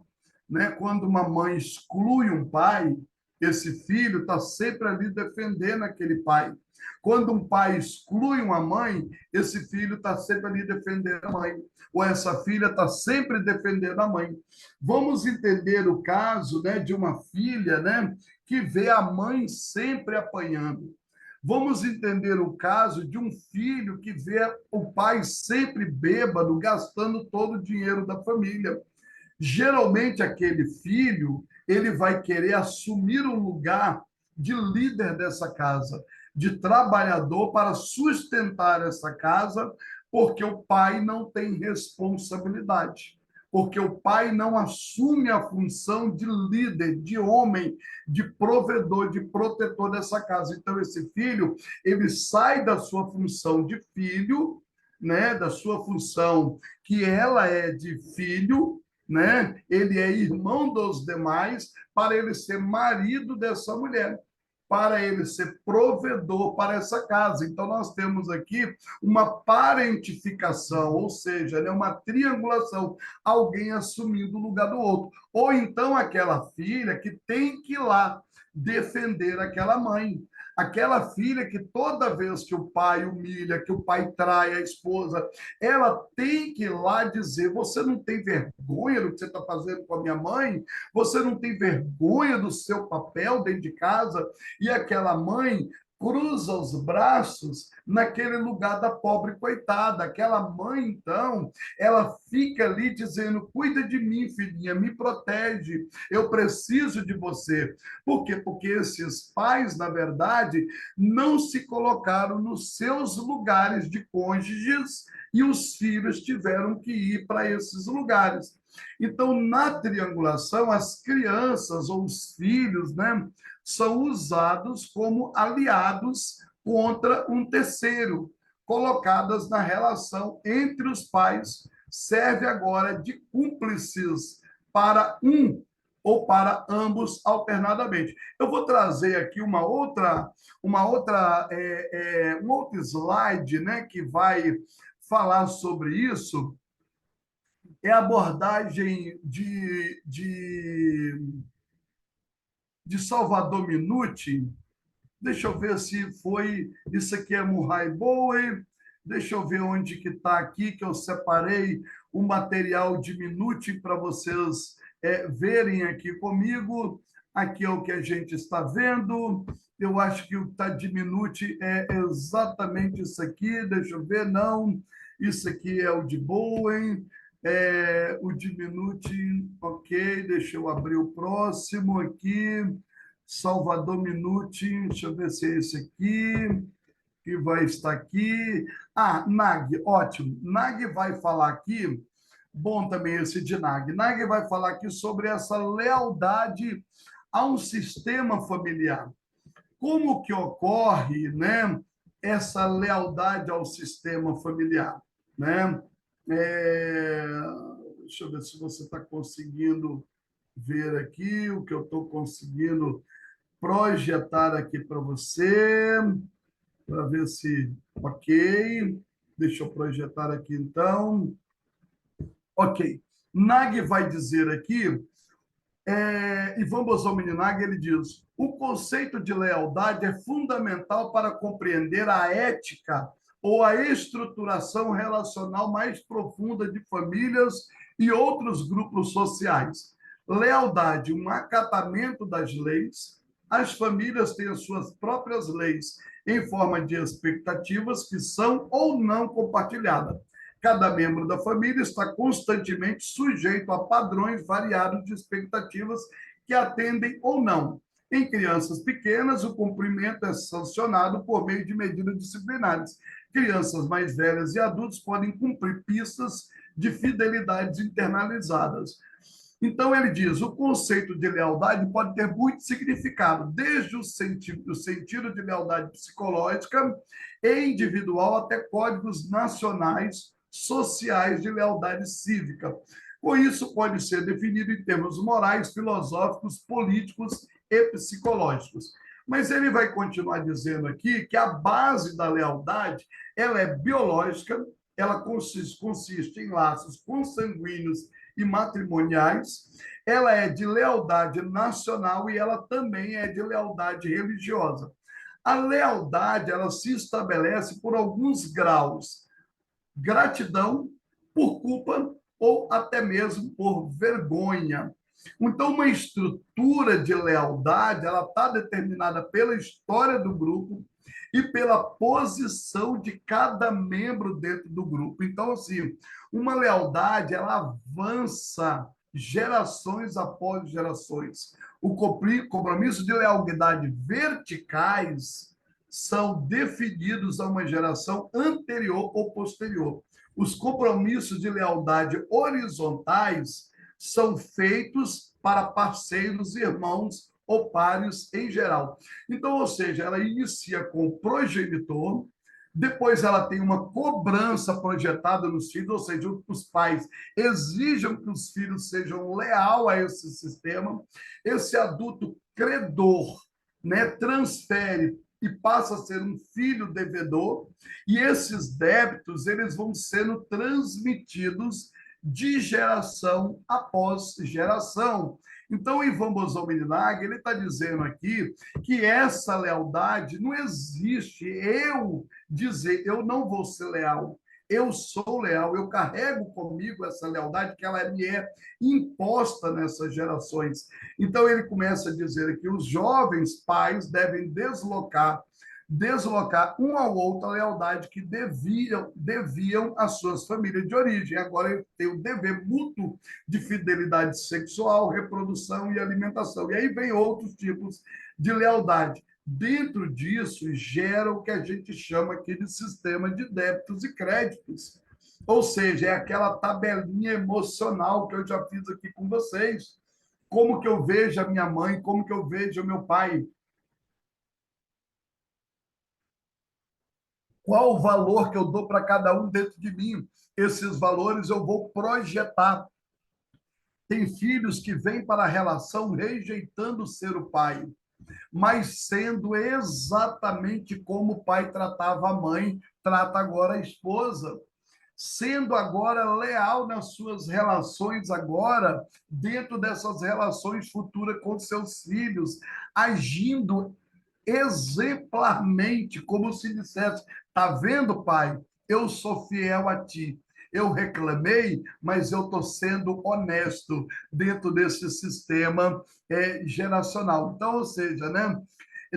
[SPEAKER 1] né? Quando uma mãe exclui um pai, esse filho está sempre ali defendendo aquele pai. Quando um pai exclui uma mãe, esse filho está sempre ali defendendo a mãe. Ou essa filha está sempre defendendo a mãe. Vamos entender o caso, né, de uma filha, né, que vê a mãe sempre apanhando. Vamos entender o caso de um filho que vê o pai sempre bêbado, gastando todo o dinheiro da família. Geralmente, aquele filho, ele vai querer assumir o lugar de líder dessa casa, de trabalhador para sustentar essa casa, porque o pai não tem responsabilidade, porque o pai não assume a função de líder, de homem, de provedor, de protetor dessa casa. Então, esse filho, ele sai da sua função de filho, né, da sua função que ela é de filho, né? Ele é irmão dos demais, para ele ser marido dessa mulher, para ele ser provedor para essa casa. Então, nós temos aqui uma parentificação, ou seja, né, uma triangulação, alguém assumindo o lugar do outro. Ou então aquela filha que tem que ir lá defender aquela mãe. Aquela filha que toda vez que o pai humilha, que o pai trai a esposa, ela tem que ir lá dizer: você não tem vergonha do que você está fazendo com a minha mãe? Você não tem vergonha do seu papel dentro de casa? E aquela mãe cruza os braços naquele lugar da pobre coitada. Aquela mãe, então, ela fica ali dizendo: cuida de mim, filhinha, me protege, eu preciso de você. Por quê? Porque esses pais, na verdade, não se colocaram nos seus lugares de cônjuges e os filhos tiveram que ir para esses lugares. Então, na triangulação, as crianças ou os filhos, né, são usados como aliados contra um terceiro, colocadas na relação entre os pais, serve agora de cúmplices para um ou para ambos alternadamente. Eu vou trazer aqui um outro slide, né, que vai falar sobre isso. É a abordagem de Salvador Minuti. Deixa eu ver se foi. Isso aqui é Murray Bowen. Deixa eu ver onde que está aqui, que eu separei o material de Minuti para vocês verem aqui comigo. Aqui é o que a gente está vendo. Eu acho que o que está de Minuti é exatamente isso aqui. Deixa eu ver, não. Isso aqui é o de Bowen. O de Minuti, ok. Deixa eu abrir o próximo aqui. Salvador Minuti, deixa eu ver se é esse aqui, que vai estar aqui. Nag, ótimo. Nag vai falar aqui, bom também esse de Nag. Nag vai falar aqui sobre essa lealdade a um sistema familiar. Como que ocorre, né, essa lealdade ao sistema familiar, né? Deixa eu ver se você está conseguindo ver aqui o que eu estou conseguindo projetar aqui para você, para ver se... Ok. Deixa eu projetar aqui, então. Ok. Nag vai dizer aqui, Ivan Bosomini Nag, ele diz: o conceito de lealdade é fundamental para compreender a ética ou a estruturação relacional mais profunda de famílias e outros grupos sociais. Lealdade, um acatamento das leis. As famílias têm as suas próprias leis em forma de expectativas que são ou não compartilhadas. Cada membro da família está constantemente sujeito a padrões variados de expectativas que atendem ou não. Em crianças pequenas, o cumprimento é sancionado por meio de medidas disciplinares. Crianças mais velhas e adultos podem cumprir pistas de fidelidades internalizadas. Então, ele diz: o conceito de lealdade pode ter muito significado, desde o sentido de lealdade psicológica e individual até códigos nacionais sociais de lealdade cívica. Com isso, pode ser definido em termos morais, filosóficos, políticos e psicológicos. Mas ele vai continuar dizendo aqui que a base da lealdade ela é biológica, ela consiste em laços consanguíneos e matrimoniais, ela é de lealdade nacional e ela também é de lealdade religiosa. A lealdade ela se estabelece por alguns graus: gratidão, por culpa ou até mesmo por vergonha. Então, uma estrutura de lealdade, ela está determinada pela história do grupo e pela posição de cada membro dentro do grupo. Então, assim, uma lealdade, ela avança gerações após gerações. O compromisso de lealdade verticais são definidos a uma geração anterior ou posterior. Os compromissos de lealdade horizontais são feitos para parceiros, irmãos ou pares em geral. Então, ou seja, ela inicia com o progenitor, depois ela tem uma cobrança projetada nos filhos, ou seja, os pais exigem que os filhos sejam leais a esse sistema. Esse adulto credor, né, transfere e passa a ser um filho devedor, e esses débitos eles vão sendo transmitidos de geração após geração. Então, Ivan Bosominilag, ele está dizendo aqui que essa lealdade não existe. Eu dizer, eu não vou ser leal, eu sou leal, eu carrego comigo essa lealdade que ela me é imposta nessas gerações. Então, ele começa a dizer que os jovens pais devem deslocar um ao outro a lealdade que deviam às suas famílias de origem. Agora ele tem o dever mútuo de fidelidade sexual, reprodução e alimentação. E aí vem outros tipos de lealdade. Dentro disso, gera o que a gente chama aqui de sistema de débitos e créditos. Ou seja, é aquela tabelinha emocional que eu já fiz aqui com vocês. Como que eu vejo a minha mãe, como que eu vejo o meu pai. Qual o valor que eu dou para cada um dentro de mim? Esses valores eu vou projetar. Tem filhos que vêm para a relação rejeitando ser o pai, mas sendo exatamente como o pai tratava a mãe, trata agora a esposa. Sendo agora leal nas suas relações agora, dentro dessas relações futuras com seus filhos, agindo exemplarmente, como se dissesse: tá vendo, pai? Eu sou fiel a ti. Eu reclamei, mas eu estou sendo honesto dentro desse sistema geracional. Então, ou seja, né?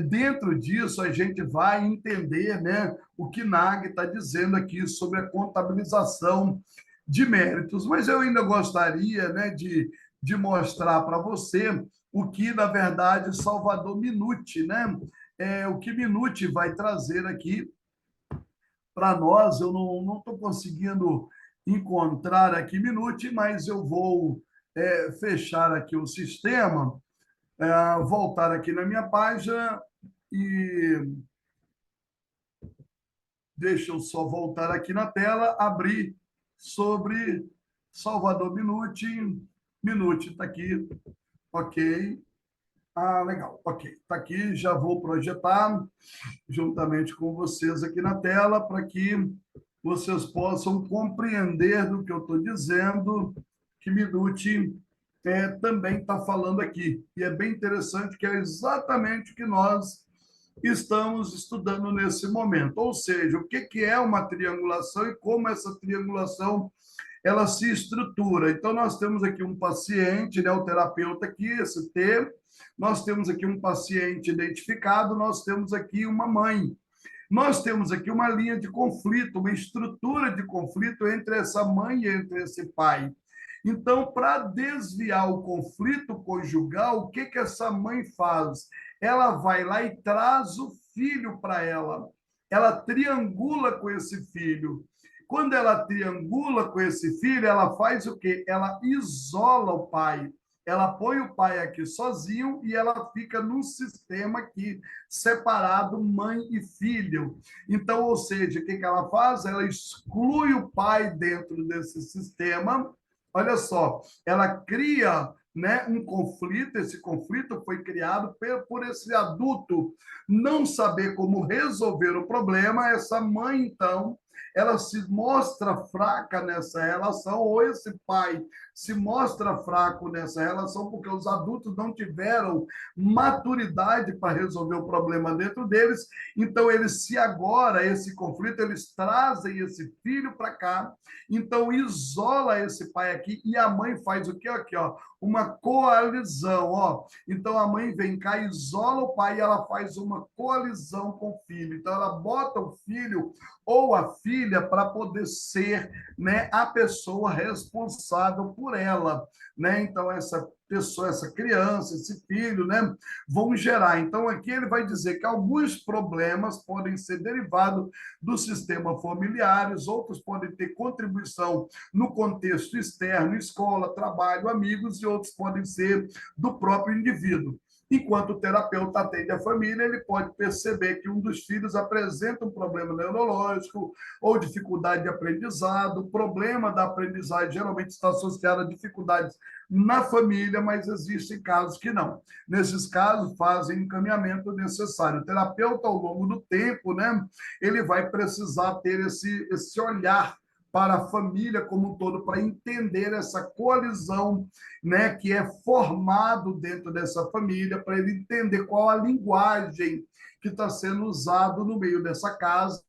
[SPEAKER 1] Dentro disso, a gente vai entender, né, o que Nag está dizendo aqui sobre a contabilização de méritos. Mas eu ainda gostaria, né, de mostrar para você o que, na verdade, Salvador Minuti, né, o que Minuti vai trazer aqui para nós. Eu não estou conseguindo encontrar aqui Minuti, mas eu vou fechar aqui o sistema, voltar aqui na minha página e deixa eu só voltar aqui na tela, abrir sobre Salvador Minuti. Minuti está aqui, ok. Ah, legal, ok. Está aqui, já vou projetar juntamente com vocês aqui na tela para que vocês possam compreender do que eu estou dizendo, que Minuti também está falando aqui. E é bem interessante que é exatamente o que nós estamos estudando nesse momento. Ou seja, o que é uma triangulação e como essa triangulação ela se estrutura. Então, nós temos aqui um paciente, né, o terapeuta aqui, esse T, nós temos aqui um paciente identificado, nós temos aqui uma mãe. Nós temos aqui uma linha de conflito, uma estrutura de conflito entre essa mãe e entre esse pai. Então, para desviar o conflito conjugal, o que que essa mãe faz? Ela vai lá e traz o filho para ela. Ela triangula com esse filho. Quando ela triangula com esse filho, ela faz o quê? Ela isola o pai. Ela põe o pai aqui sozinho e ela fica num sistema aqui separado, mãe e filho. Então, ou seja, o que que ela faz? Ela exclui o pai dentro desse sistema. Olha só, ela cria, né, um conflito. Esse conflito foi criado por esse adulto não saber como resolver o problema. Essa mãe, então, ela se mostra fraca nessa relação, ou esse pai se mostra fraco nessa relação, porque os adultos não tiveram maturidade para resolver o problema dentro deles. Então, eles se agora, esse conflito, eles trazem esse filho para cá, então isola esse pai aqui, e a mãe faz o quê? Aqui, ó, uma coalizão, ó. Então, a mãe vem cá, isola o pai, e ela faz uma coalizão com o filho. Então, ela bota o filho ou a filha para poder ser, né, a pessoa responsável por ela, né? Então essa pessoa, essa criança, esse filho, né, vão gerar. Então aqui ele vai dizer que alguns problemas podem ser derivados do sistema familiares, outros podem ter contribuição no contexto externo, escola, trabalho, amigos, e outros podem ser do próprio indivíduo. Enquanto o terapeuta atende a família, ele pode perceber que um dos filhos apresenta um problema neurológico ou dificuldade de aprendizado. O problema da aprendizagem geralmente está associado a dificuldades na família, mas existem casos que não. Nesses casos, fazem encaminhamento necessário. O terapeuta, ao longo do tempo, né, ele vai precisar ter esse olhar para a família como um todo, para entender essa coalizão, né, que é formado dentro dessa família, para ele entender qual a linguagem que está sendo usado no meio dessa casa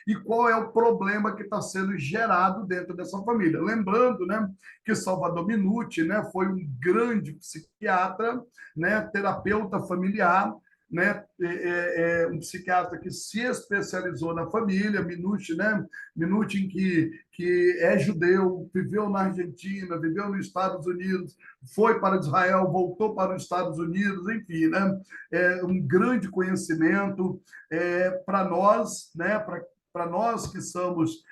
[SPEAKER 1] e qual é o problema que está sendo gerado dentro dessa família. Lembrando, né, que Salvador Minuti, né, foi um grande psiquiatra, né, terapeuta familiar, né, um psiquiatra que se especializou na família. Minuti, né, Minuti que é judeu, viveu na Argentina, viveu nos Estados Unidos, foi para Israel, voltou para os Estados Unidos, enfim, né, um grande conhecimento para nós, né, para nós que somos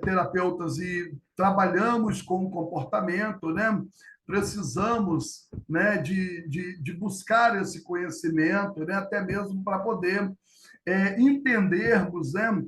[SPEAKER 1] terapeutas e trabalhamos com o comportamento, né, precisamos, né, de buscar esse conhecimento, né, até mesmo para poder entendermos, né,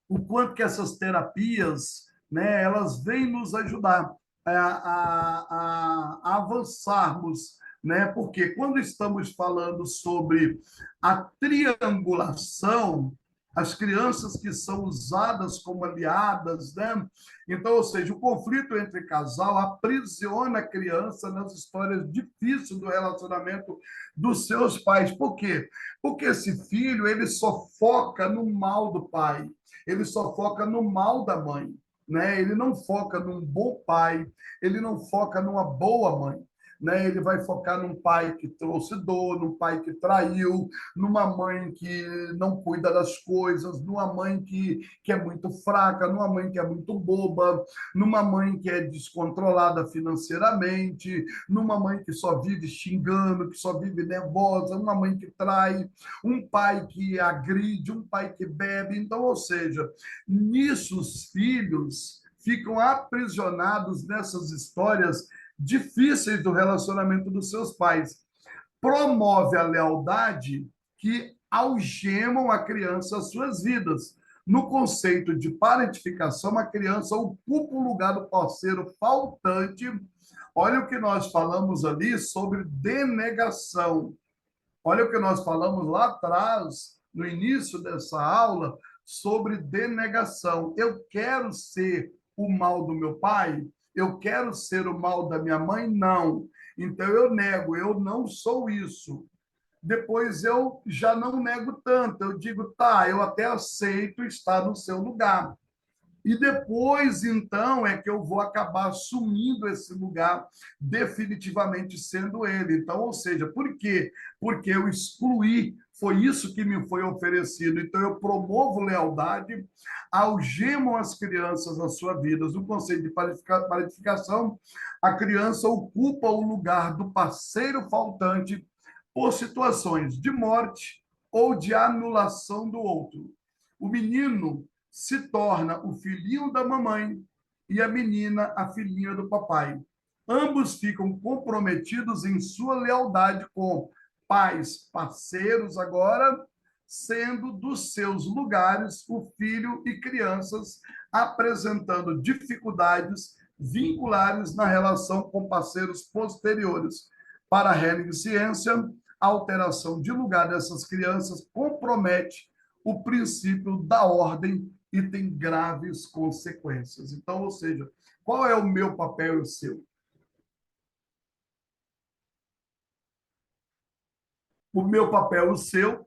[SPEAKER 1] o quanto que essas terapias, né, elas vêm nos ajudar a avançarmos, né? Porque quando estamos falando sobre a triangulação, as crianças que são usadas como aliadas, né? Então, ou seja, o conflito entre casal aprisiona a criança nas histórias difíceis do relacionamento dos seus pais. Por quê? Porque esse filho, ele só foca no mal do pai, ele só foca no mal da mãe, né? Ele não foca num bom pai, ele não foca numa boa mãe, né? Ele vai focar num pai que trouxe dor, num pai que traiu, numa mãe que não cuida das coisas, numa mãe que é muito fraca, numa mãe que é muito boba, numa mãe que é descontrolada financeiramente, numa mãe que só vive xingando, que só vive nervosa, uma mãe que trai, um pai que agride, um pai que bebe. Então, ou seja, nisso os filhos ficam aprisionados nessas histórias difíceis do relacionamento dos seus pais. Promove a lealdade que algemam a criança às suas vidas. No conceito de parentificação, a criança ocupa o lugar do parceiro faltante. Olha o que nós falamos ali sobre denegação. Olha o que nós falamos lá atrás, no início dessa aula, sobre denegação. Eu quero ser o mal do meu pai? Eu quero ser o mal da minha mãe? Não. Então eu nego, eu não sou isso. Depois eu já não nego tanto, eu digo, tá, eu até aceito estar no seu lugar. E depois, então, é que eu vou acabar assumindo esse lugar, definitivamente sendo ele. Então, ou seja, por quê? Porque eu excluí, foi isso que me foi oferecido. Então, eu promovo lealdade, algemo as crianças na sua vida. No conceito de parentificação, a criança ocupa o lugar do parceiro faltante por situações de morte ou de anulação do outro. O menino se torna o filhinho da mamãe e a menina a filhinha do papai. Ambos ficam comprometidos em sua lealdade com pais, parceiros agora, sendo dos seus lugares o filho e crianças apresentando dificuldades vinculares na relação com parceiros posteriores. Para a renegociência, a alteração de lugar dessas crianças compromete o princípio da ordem e tem graves consequências. Então, ou seja, qual é o meu papel e o seu? O meu papel e o seu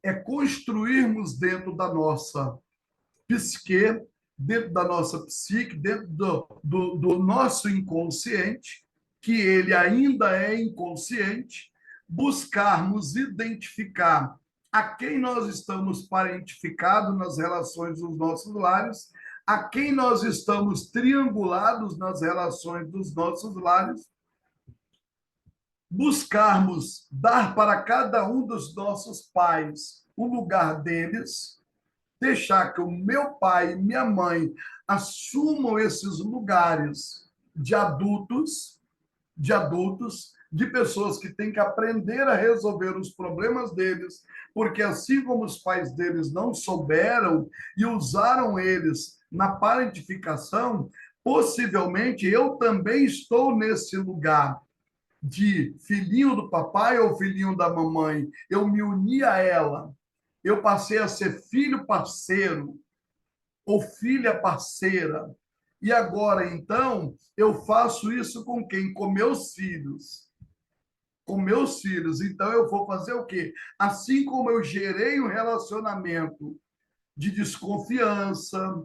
[SPEAKER 1] é construirmos dentro da nossa psique, dentro da nossa psique, dentro do nosso inconsciente, que ele ainda é inconsciente, buscarmos identificar a quem nós estamos parentificados nas relações dos nossos lares, a quem nós estamos triangulados nas relações dos nossos lares, buscarmos dar para cada um dos nossos pais o lugar deles, deixar que o meu pai e minha mãe assumam esses lugares de pessoas que têm que aprender a resolver os problemas deles, porque assim como os pais deles não souberam e usaram eles na parentificação, possivelmente eu também estou nesse lugar de filhinho do papai ou filhinho da mamãe. Eu me uni a ela, eu passei a ser filho parceiro ou filha parceira. E agora, então, eu faço isso com quem? Com meus filhos. Com meus filhos. Então, eu vou fazer o quê? Assim como eu gerei um relacionamento de desconfiança,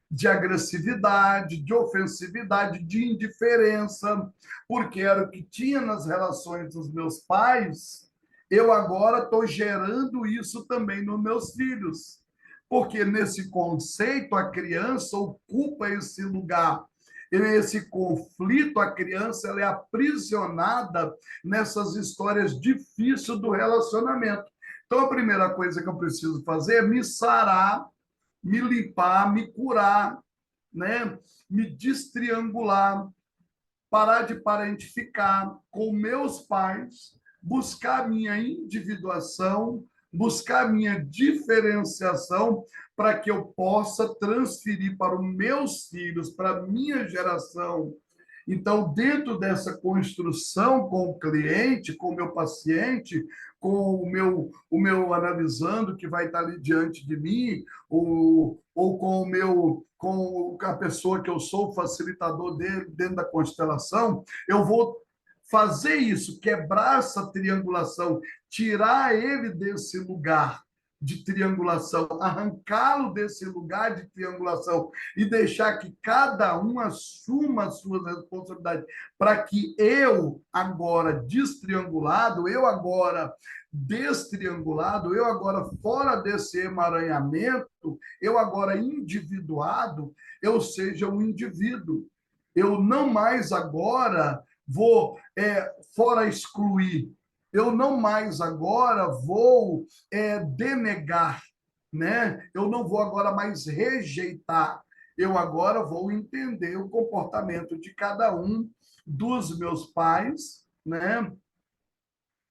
[SPEAKER 1] de agressividade, de ofensividade, de indiferença, porque era o que tinha nas relações dos meus pais, eu agora estou gerando isso também nos meus filhos. Porque nesse conceito, a criança ocupa esse lugar. E nesse conflito, a criança ela é aprisionada nessas histórias difíceis do relacionamento. Então, a primeira coisa que eu preciso fazer é me sarar, me limpar, me curar, né? Me destriangular, parar de parentificar com meus pais, buscar minha individuação, buscar minha diferenciação para que eu possa transferir para os meus filhos, para a minha geração. Então, dentro dessa construção com o cliente, com o meu paciente, com o meu analisando que vai estar ali diante de mim, ou com a pessoa que eu sou, o facilitador dele dentro da constelação, eu vou fazer isso, quebrar essa triangulação, tirar ele desse lugar de triangulação, arrancá-lo desse lugar de triangulação e deixar que cada um assuma as suas responsabilidades, para que eu agora destriangulado, eu agora destriangulado, eu agora fora desse emaranhamento, eu agora individuado, eu seja um indivíduo. Eu não mais agora vou fora excluir. Eu não mais agora vou denegar, né? Eu não vou agora mais rejeitar. Eu agora vou entender o comportamento de cada um dos meus pais, né?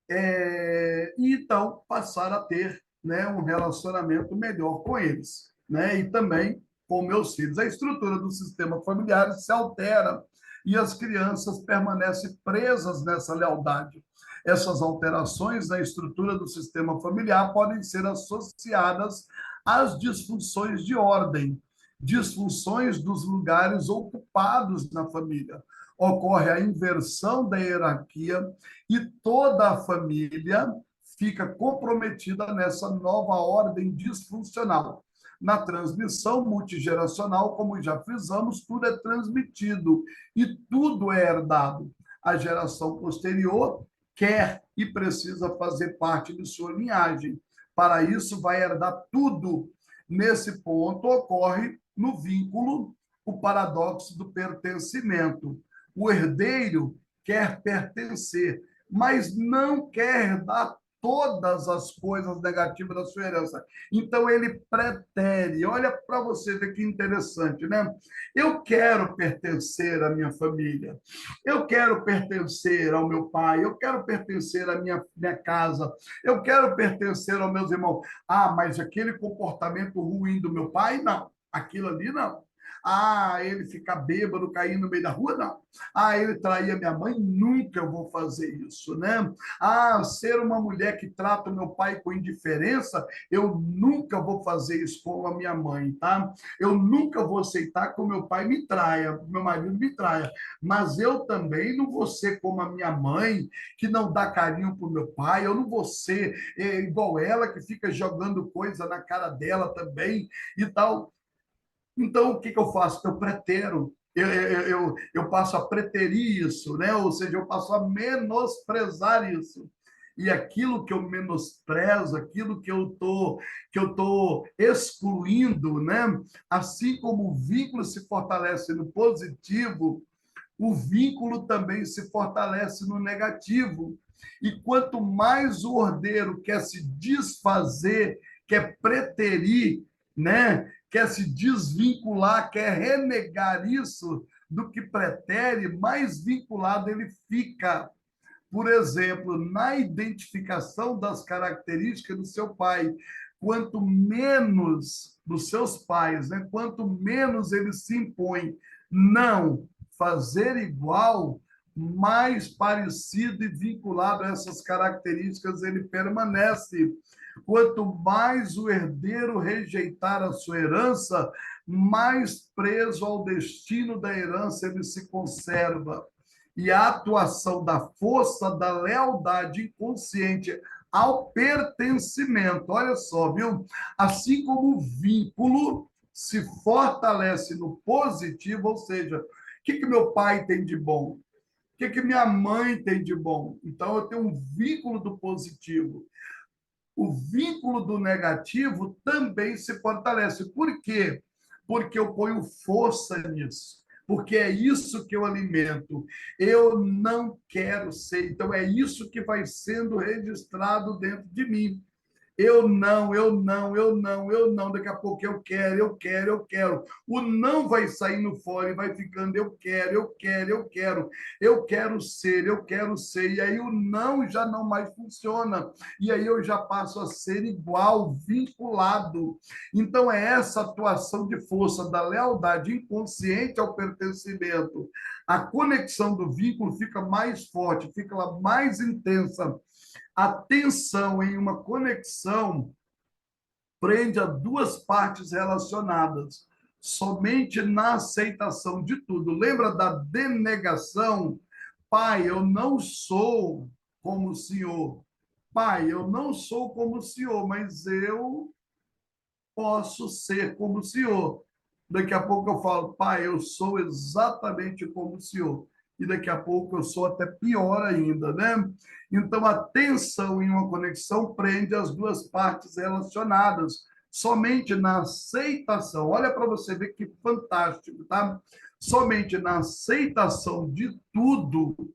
[SPEAKER 1] E então passar a ter, né, um relacionamento melhor com eles, né? E também com meus filhos. A estrutura do sistema familiar se altera e as crianças permanecem presas nessa lealdade. Essas alterações na estrutura do sistema familiar podem ser associadas às disfunções de ordem, disfunções dos lugares ocupados na família. Ocorre a inversão da hierarquia e toda a família fica comprometida nessa nova ordem disfuncional. na transmissão multigeracional, como já frisamos, tudo é transmitido e tudo é herdado. A geração posterior quer e precisa fazer parte de sua linhagem. Para isso, vai herdar tudo. Nesse ponto, ocorre no vínculo o paradoxo do pertencimento. O herdeiro quer pertencer, mas não quer dar todas as coisas negativas da sua herança. Então, ele pretere. Olha para você ver que interessante, né? Eu quero pertencer à minha família, eu quero pertencer ao meu pai, eu quero pertencer à minha casa, eu quero pertencer aos meus irmãos. Ah, mas aquele comportamento ruim do meu pai, não. Aquilo ali, não. Ah, ele ficar bêbado, cair no meio da rua, não. Ah, ele trair a minha mãe, nunca eu vou fazer isso, né? Ah, ser uma mulher que trata o meu pai com indiferença, eu nunca vou fazer isso com a minha mãe, tá? Eu nunca vou aceitar que o meu pai me traia, meu marido me traia, mas eu também não vou ser como a minha mãe, que não dá carinho pro meu pai, eu não vou ser igual ela, que fica jogando coisa na cara dela também e tal. Então, o que eu faço? Eu pretero, eu passo a preterir isso, né? Ou seja, eu passo a menosprezar isso. E aquilo que eu menosprezo, aquilo que eu tô excluindo, né? Assim como o vínculo se fortalece no positivo, o vínculo também se fortalece no negativo. E quanto mais o ordeiro quer se desfazer, quer preterir, né? Quer se desvincular, quer renegar isso do que pretere, mais vinculado ele fica. Por exemplo, na identificação das características do seu pai, quanto menos dos seus pais, né? Quanto menos ele se impõe não fazer igual, mais parecido e vinculado a essas características ele permanece. Quanto mais o herdeiro rejeitar a sua herança, mais preso ao destino da herança ele se conserva. E a atuação da força da lealdade inconsciente ao pertencimento, olha só, viu? Assim como o vínculo se fortalece no positivo, ou seja, o que meu pai tem de bom? O que minha mãe tem de bom? Então, eu tenho um vínculo do positivo. O vínculo do negativo também se fortalece. Por quê? Porque eu ponho força nisso. Porque é isso que eu alimento. Eu não quero ser. Então, é isso que vai sendo registrado dentro de mim. Eu não, eu não, eu não, eu não. Daqui a pouco eu quero, eu quero, eu quero. O não vai saindo fora e vai ficando eu quero, eu quero, eu quero. Eu quero ser, eu quero ser. E aí o não já não mais funciona. E aí eu já passo a ser igual, vinculado. Então é essa atuação de força da lealdade inconsciente ao pertencimento. A conexão do vínculo fica mais forte, fica mais intensa. A tensão em uma conexão prende a duas partes relacionadas, somente na aceitação de tudo. Lembra da denegação? Pai, eu não sou como o Senhor. Pai, eu não sou como o Senhor, mas eu posso ser como o Senhor. Daqui a pouco eu falo, pai, eu sou exatamente como o Senhor. E daqui a pouco eu sou até pior ainda, né? Então, a tensão em uma conexão prende as duas partes relacionadas, somente na aceitação. Olha para você ver que fantástico, tá? Somente na aceitação de tudo,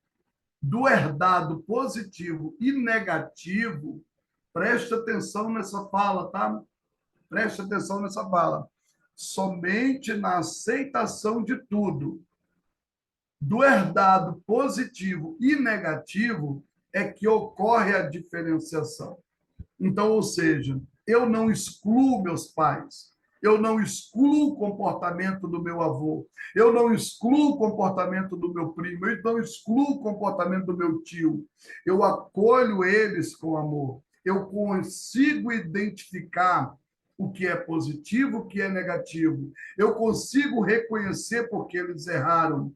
[SPEAKER 1] do herdado positivo e negativo, preste atenção nessa fala, tá? Preste atenção nessa fala. Somente na aceitação de tudo, do herdado positivo e negativo, é que ocorre a diferenciação. Então, ou seja, eu não excluo meus pais, eu não excluo o comportamento do meu avô, eu não excluo o comportamento do meu primo, eu não excluo o comportamento do meu tio. Eu acolho eles com amor. Eu consigo identificar o que é positivo, o que é negativo. Eu consigo reconhecer porque eles erraram.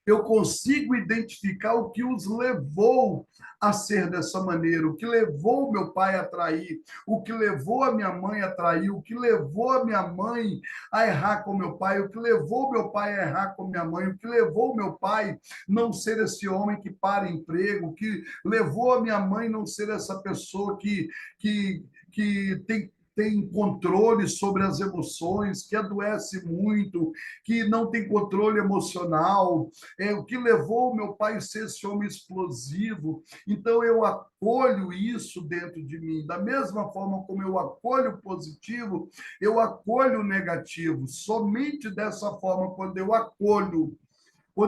[SPEAKER 1] eu consigo identificar o que os levou a ser dessa maneira, o que levou meu pai a trair, o que levou a minha mãe a trair, o que levou a minha mãe a errar com meu pai, o que levou meu pai a errar com minha mãe, o que levou meu pai não ser esse homem que para emprego, o que levou a minha mãe não ser essa pessoa que tem controle sobre as emoções, que adoece muito, que não tem controle emocional, o que levou o meu pai a ser esse homem explosivo. Então, eu acolho isso dentro de mim. Da mesma forma como eu acolho o positivo, eu acolho o negativo. Somente dessa forma, quando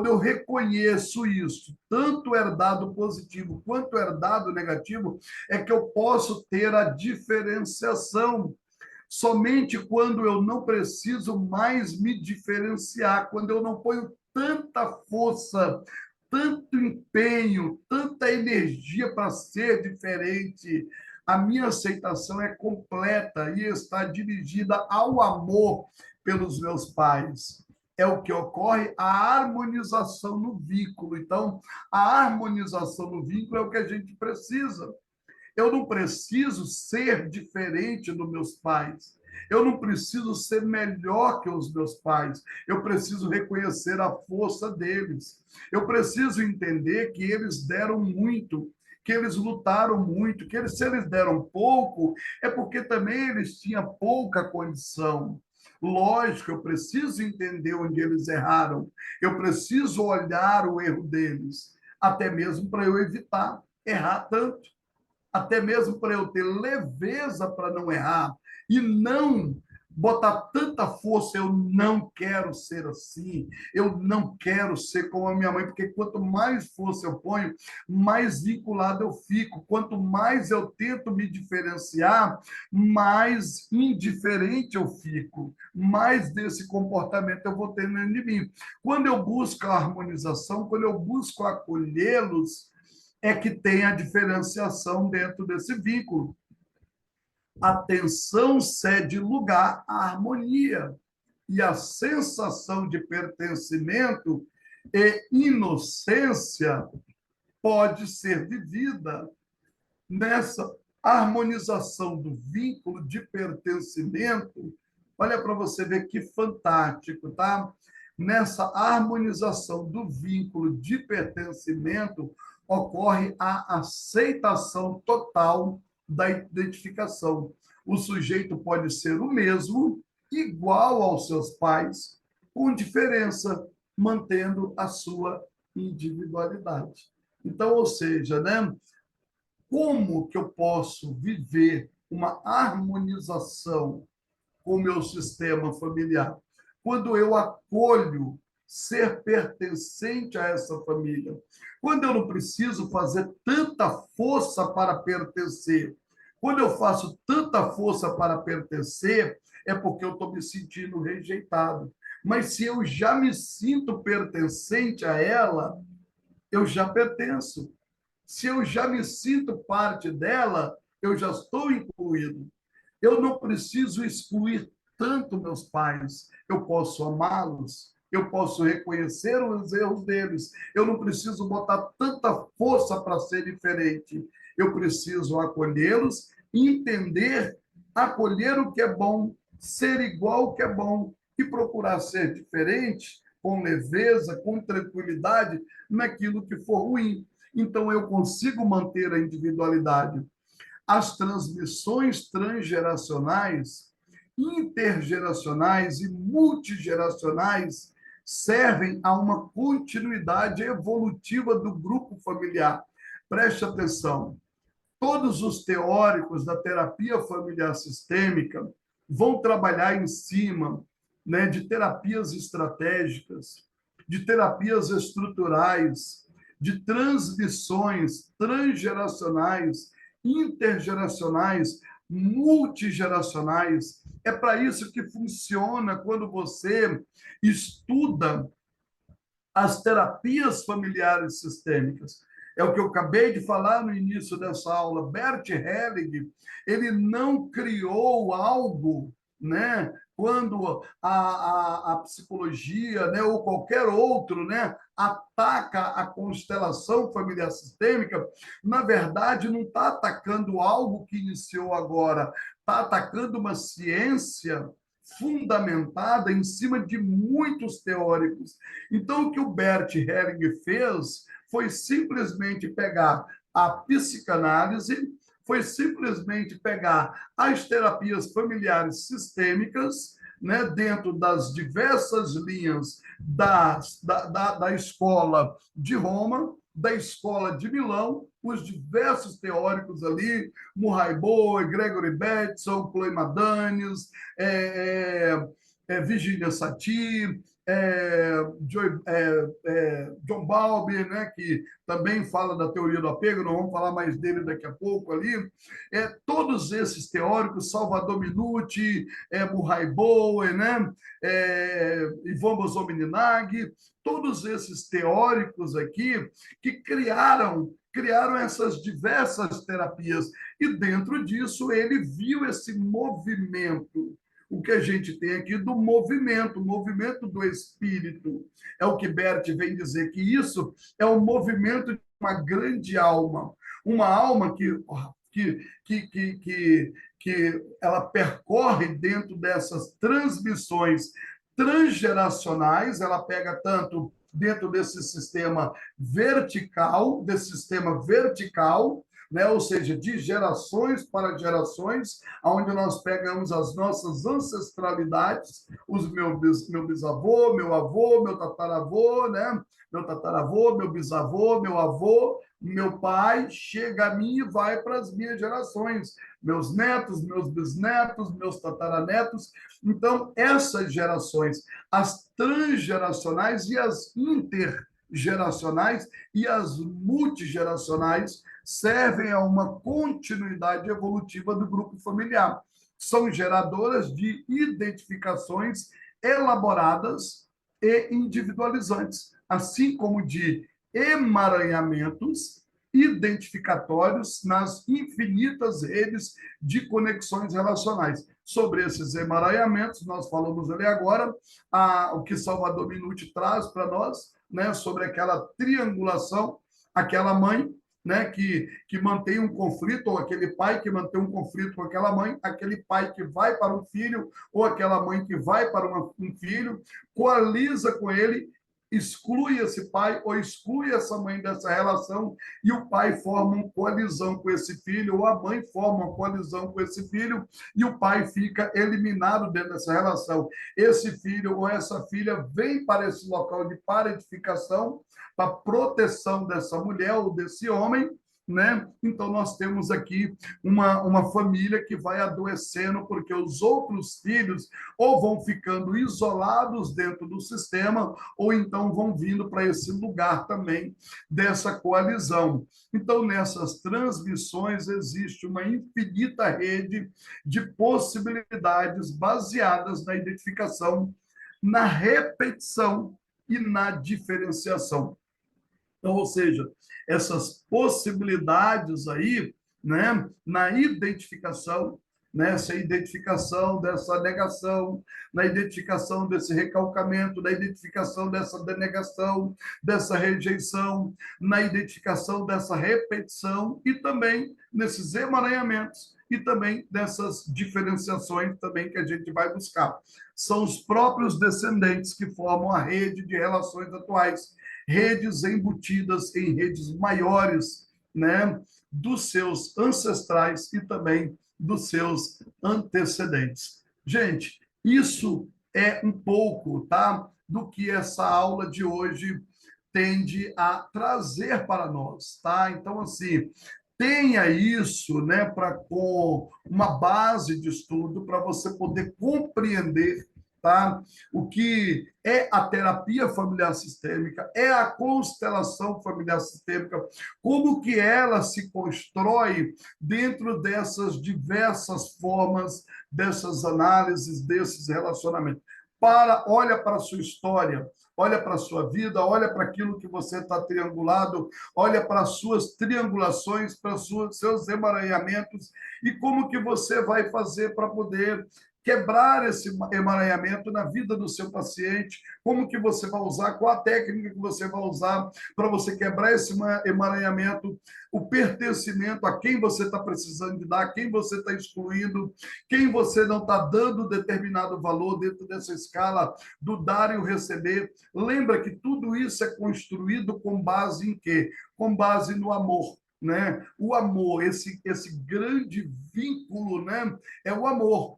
[SPEAKER 1] eu reconheço isso, tanto herdado positivo quanto herdado negativo, é que eu posso ter a diferenciação. Somente quando eu não preciso mais me diferenciar, quando eu não ponho tanta força, tanto empenho, tanta energia para ser diferente, a minha aceitação é completa e está dirigida ao amor pelos meus pais. É o que ocorre, a harmonização no vínculo. Então, a harmonização no vínculo é o que a gente precisa. Eu não preciso ser diferente dos meus pais. Eu não preciso ser melhor que os meus pais. Eu preciso reconhecer a força deles. Eu preciso entender que eles deram muito, que eles lutaram muito, que eles, se eles deram pouco, é porque também eles tinham pouca condição. Lógico, eu preciso entender onde eles erraram. Eu preciso olhar o erro deles, até mesmo para eu evitar errar tanto, até mesmo para eu ter leveza para não errar e não botar tanta força. Eu não quero ser assim, eu não quero ser como a minha mãe, porque quanto mais força eu ponho, mais vinculado eu fico. Quanto mais eu tento me diferenciar, mais indiferente eu fico, mais desse comportamento eu vou ter dentro de mim. Quando eu busco a harmonização, quando eu busco acolhê-los, é que tem a diferenciação dentro desse vínculo. A tensão cede lugar à harmonia e a sensação de pertencimento e inocência pode ser vivida nessa harmonização do vínculo de pertencimento. Olha para você ver que fantástico, tá? Nessa harmonização do vínculo de pertencimento, ocorre a aceitação total da identificação. O sujeito pode ser o mesmo, igual aos seus pais, com diferença, mantendo a sua individualidade. Então, ou seja, né? Como que eu posso viver uma harmonização com o meu sistema familiar? Quando eu acolho ser pertencente a essa família. Quando eu não preciso fazer tanta força para pertencer. Quando eu faço tanta força para pertencer, é porque eu estou me sentindo rejeitado. Mas se eu já me sinto pertencente a ela, eu já pertenço. Se eu já me sinto parte dela, eu já estou incluído. Eu não preciso excluir tanto meus pais. Eu posso amá-los, eu posso reconhecer os erros deles. Eu não preciso botar tanta força para ser diferente. Eu preciso acolhê-los, entender, acolher o que é bom, ser igual o que é bom e procurar ser diferente com leveza, com tranquilidade naquilo que for ruim. Então, eu consigo manter a individualidade. As transmissões transgeracionais, intergeracionais e multigeracionais servem a uma continuidade evolutiva do grupo familiar. Preste atenção. Todos os teóricos da terapia familiar sistêmica vão trabalhar em cima, né, de terapias estratégicas, de terapias estruturais, de transmissões transgeracionais, intergeracionais, multigeracionais. É para isso que funciona quando você estuda as terapias familiares sistêmicas. É o que eu acabei de falar no início dessa aula. Bert Helling, ele não criou algo, né, quando a psicologia, né, ou qualquer outro, né, ataca a constelação familiar sistêmica, na verdade, não está atacando algo que iniciou agora, está atacando uma ciência fundamentada em cima de muitos teóricos. Então, o que o Bert Helling fez foi simplesmente pegar a psicanálise, foi simplesmente pegar as terapias familiares sistêmicas, né, dentro das diversas linhas da escola de Roma, da escola de Milão, os diversos teóricos ali, Murray Boa, Gregory Bateson, Chloe Madanes, Virginia Satir, John Bowlby, né, que também fala da teoria do apego, não vamos falar mais dele daqui a pouco ali. Todos esses teóricos, Salvador Minuti, Murray Bowen, né, Ivan Bozominag, todos esses teóricos aqui que criaram essas diversas terapias. E dentro disso ele viu esse movimento, o que a gente tem aqui do movimento, o movimento do espírito. É o que Bert vem dizer, que isso é o movimento de uma grande alma, uma alma que ela percorre dentro dessas transmissões transgeracionais, ela pega tanto dentro desse sistema vertical, né? Ou seja, de gerações para gerações, onde nós pegamos as nossas ancestralidades, meu bisavô, meu avô, meu tataravô, né? Meu tataravô, meu bisavô, meu avô, meu pai, chega a mim e vai para as minhas gerações, meus netos, meus bisnetos, meus tataranetos. Então, essas gerações, as transgeracionais e as intergeracionais e as multigeracionais, servem a uma continuidade evolutiva do grupo familiar. São geradoras de identificações elaboradas e individualizantes, assim como de emaranhamentos identificatórios nas infinitas redes de conexões relacionais. Sobre esses emaranhamentos, nós falamos ali agora, o que Salvador Minuti traz para nós, né, sobre aquela triangulação, aquela mãe, né, que mantém um conflito, ou aquele pai que mantém um conflito com aquela mãe, aquele pai que vai para um filho, ou aquela mãe que vai para um filho, coaliza com ele, exclui esse pai ou exclui essa mãe dessa relação, e o pai forma uma coalizão com esse filho, ou a mãe forma uma coalizão com esse filho, e o pai fica eliminado dentro dessa relação. Esse filho ou essa filha vem para esse local de parentificação, para proteção dessa mulher ou desse homem, né? Então, nós temos aqui uma família que vai adoecendo, porque os outros filhos ou vão ficando isolados dentro do sistema, ou então vão vindo para esse lugar também dessa coalizão. Então, nessas transmissões, existe uma infinita rede de possibilidades baseadas na identificação, na repetição e na diferenciação. Então, ou seja, essas possibilidades aí, né, na identificação, nessa identificação dessa negação, na identificação desse recalcamento, na identificação dessa denegação, dessa rejeição, na identificação dessa repetição e também nesses emaranhamentos e também dessas diferenciações também que a gente vai buscar. São os próprios descendentes que formam a rede de relações atuais, redes embutidas em redes maiores, né, dos seus ancestrais e também dos seus antecedentes. Gente, isso é um pouco, tá, do que essa aula de hoje tende a trazer para nós, tá? Então, assim, tenha isso, né, para com uma base de estudo para você poder compreender, tá? O que é a terapia familiar sistêmica, é a constelação familiar sistêmica, como que ela se constrói dentro dessas diversas formas, dessas análises, desses relacionamentos. Olha para a sua história, olha para a sua vida, olha para aquilo que você está triangulado, olha para as suas triangulações, para os seus emaranhamentos, e como que você vai fazer para poder quebrar esse emaranhamento na vida do seu paciente, como que você vai usar, qual a técnica que você vai usar para você quebrar esse emaranhamento, o pertencimento a quem você está precisando de dar, quem você está excluindo, quem você não está dando determinado valor dentro dessa escala do dar e o receber. Lembra que tudo isso é construído com base em quê? Com base no amor. Né? O amor, esse grande vínculo, né? É o amor.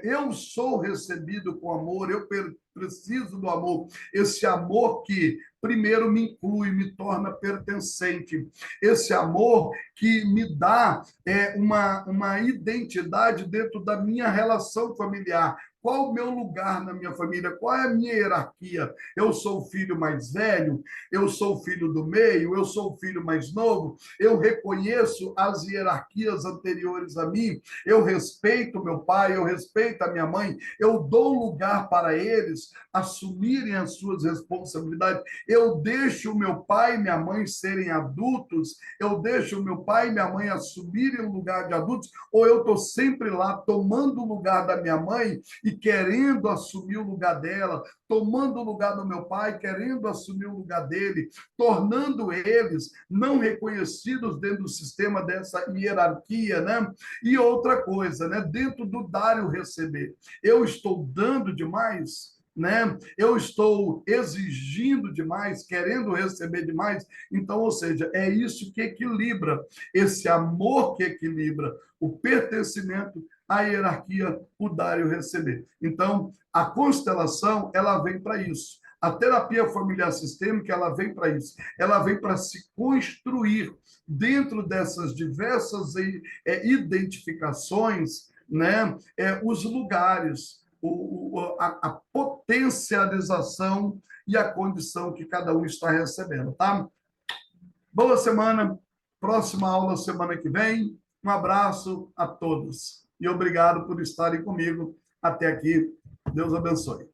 [SPEAKER 1] Eu sou recebido com amor, eu preciso do amor. Esse amor que primeiro me inclui, me torna pertencente. Esse amor que me dá uma identidade dentro da minha relação familiar. Qual o meu lugar na minha família? Qual é a minha hierarquia? Eu sou o filho mais velho? Eu sou o filho do meio? Eu sou o filho mais novo? Eu reconheço as hierarquias anteriores a mim? Eu respeito meu pai? Eu respeito a minha mãe? Eu dou lugar para eles assumirem as suas responsabilidades? Eu deixo o meu pai e minha mãe serem adultos? Eu deixo o meu pai e minha mãe assumirem o lugar de adultos? Ou eu estou sempre lá tomando o lugar da minha mãe e querendo assumir o lugar dela, tomando o lugar do meu pai, querendo assumir o lugar dele, tornando eles não reconhecidos dentro do sistema dessa hierarquia, né? E outra coisa, né? Dentro do dar e o receber. Eu estou dando demais? Né? Eu estou exigindo demais, querendo receber demais. Então, ou seja, é isso que equilibra, esse amor que equilibra o pertencimento, a hierarquia, o dar e o receber. Então, a constelação, ela vem para isso. A terapia familiar sistêmica, ela vem para isso. Ela vem para se construir dentro dessas diversas identificações, né? Os lugares, a potencialização e a condição que cada um está recebendo, tá? Boa semana, próxima aula semana que vem. Um abraço a todos e obrigado por estarem comigo até aqui. Deus abençoe.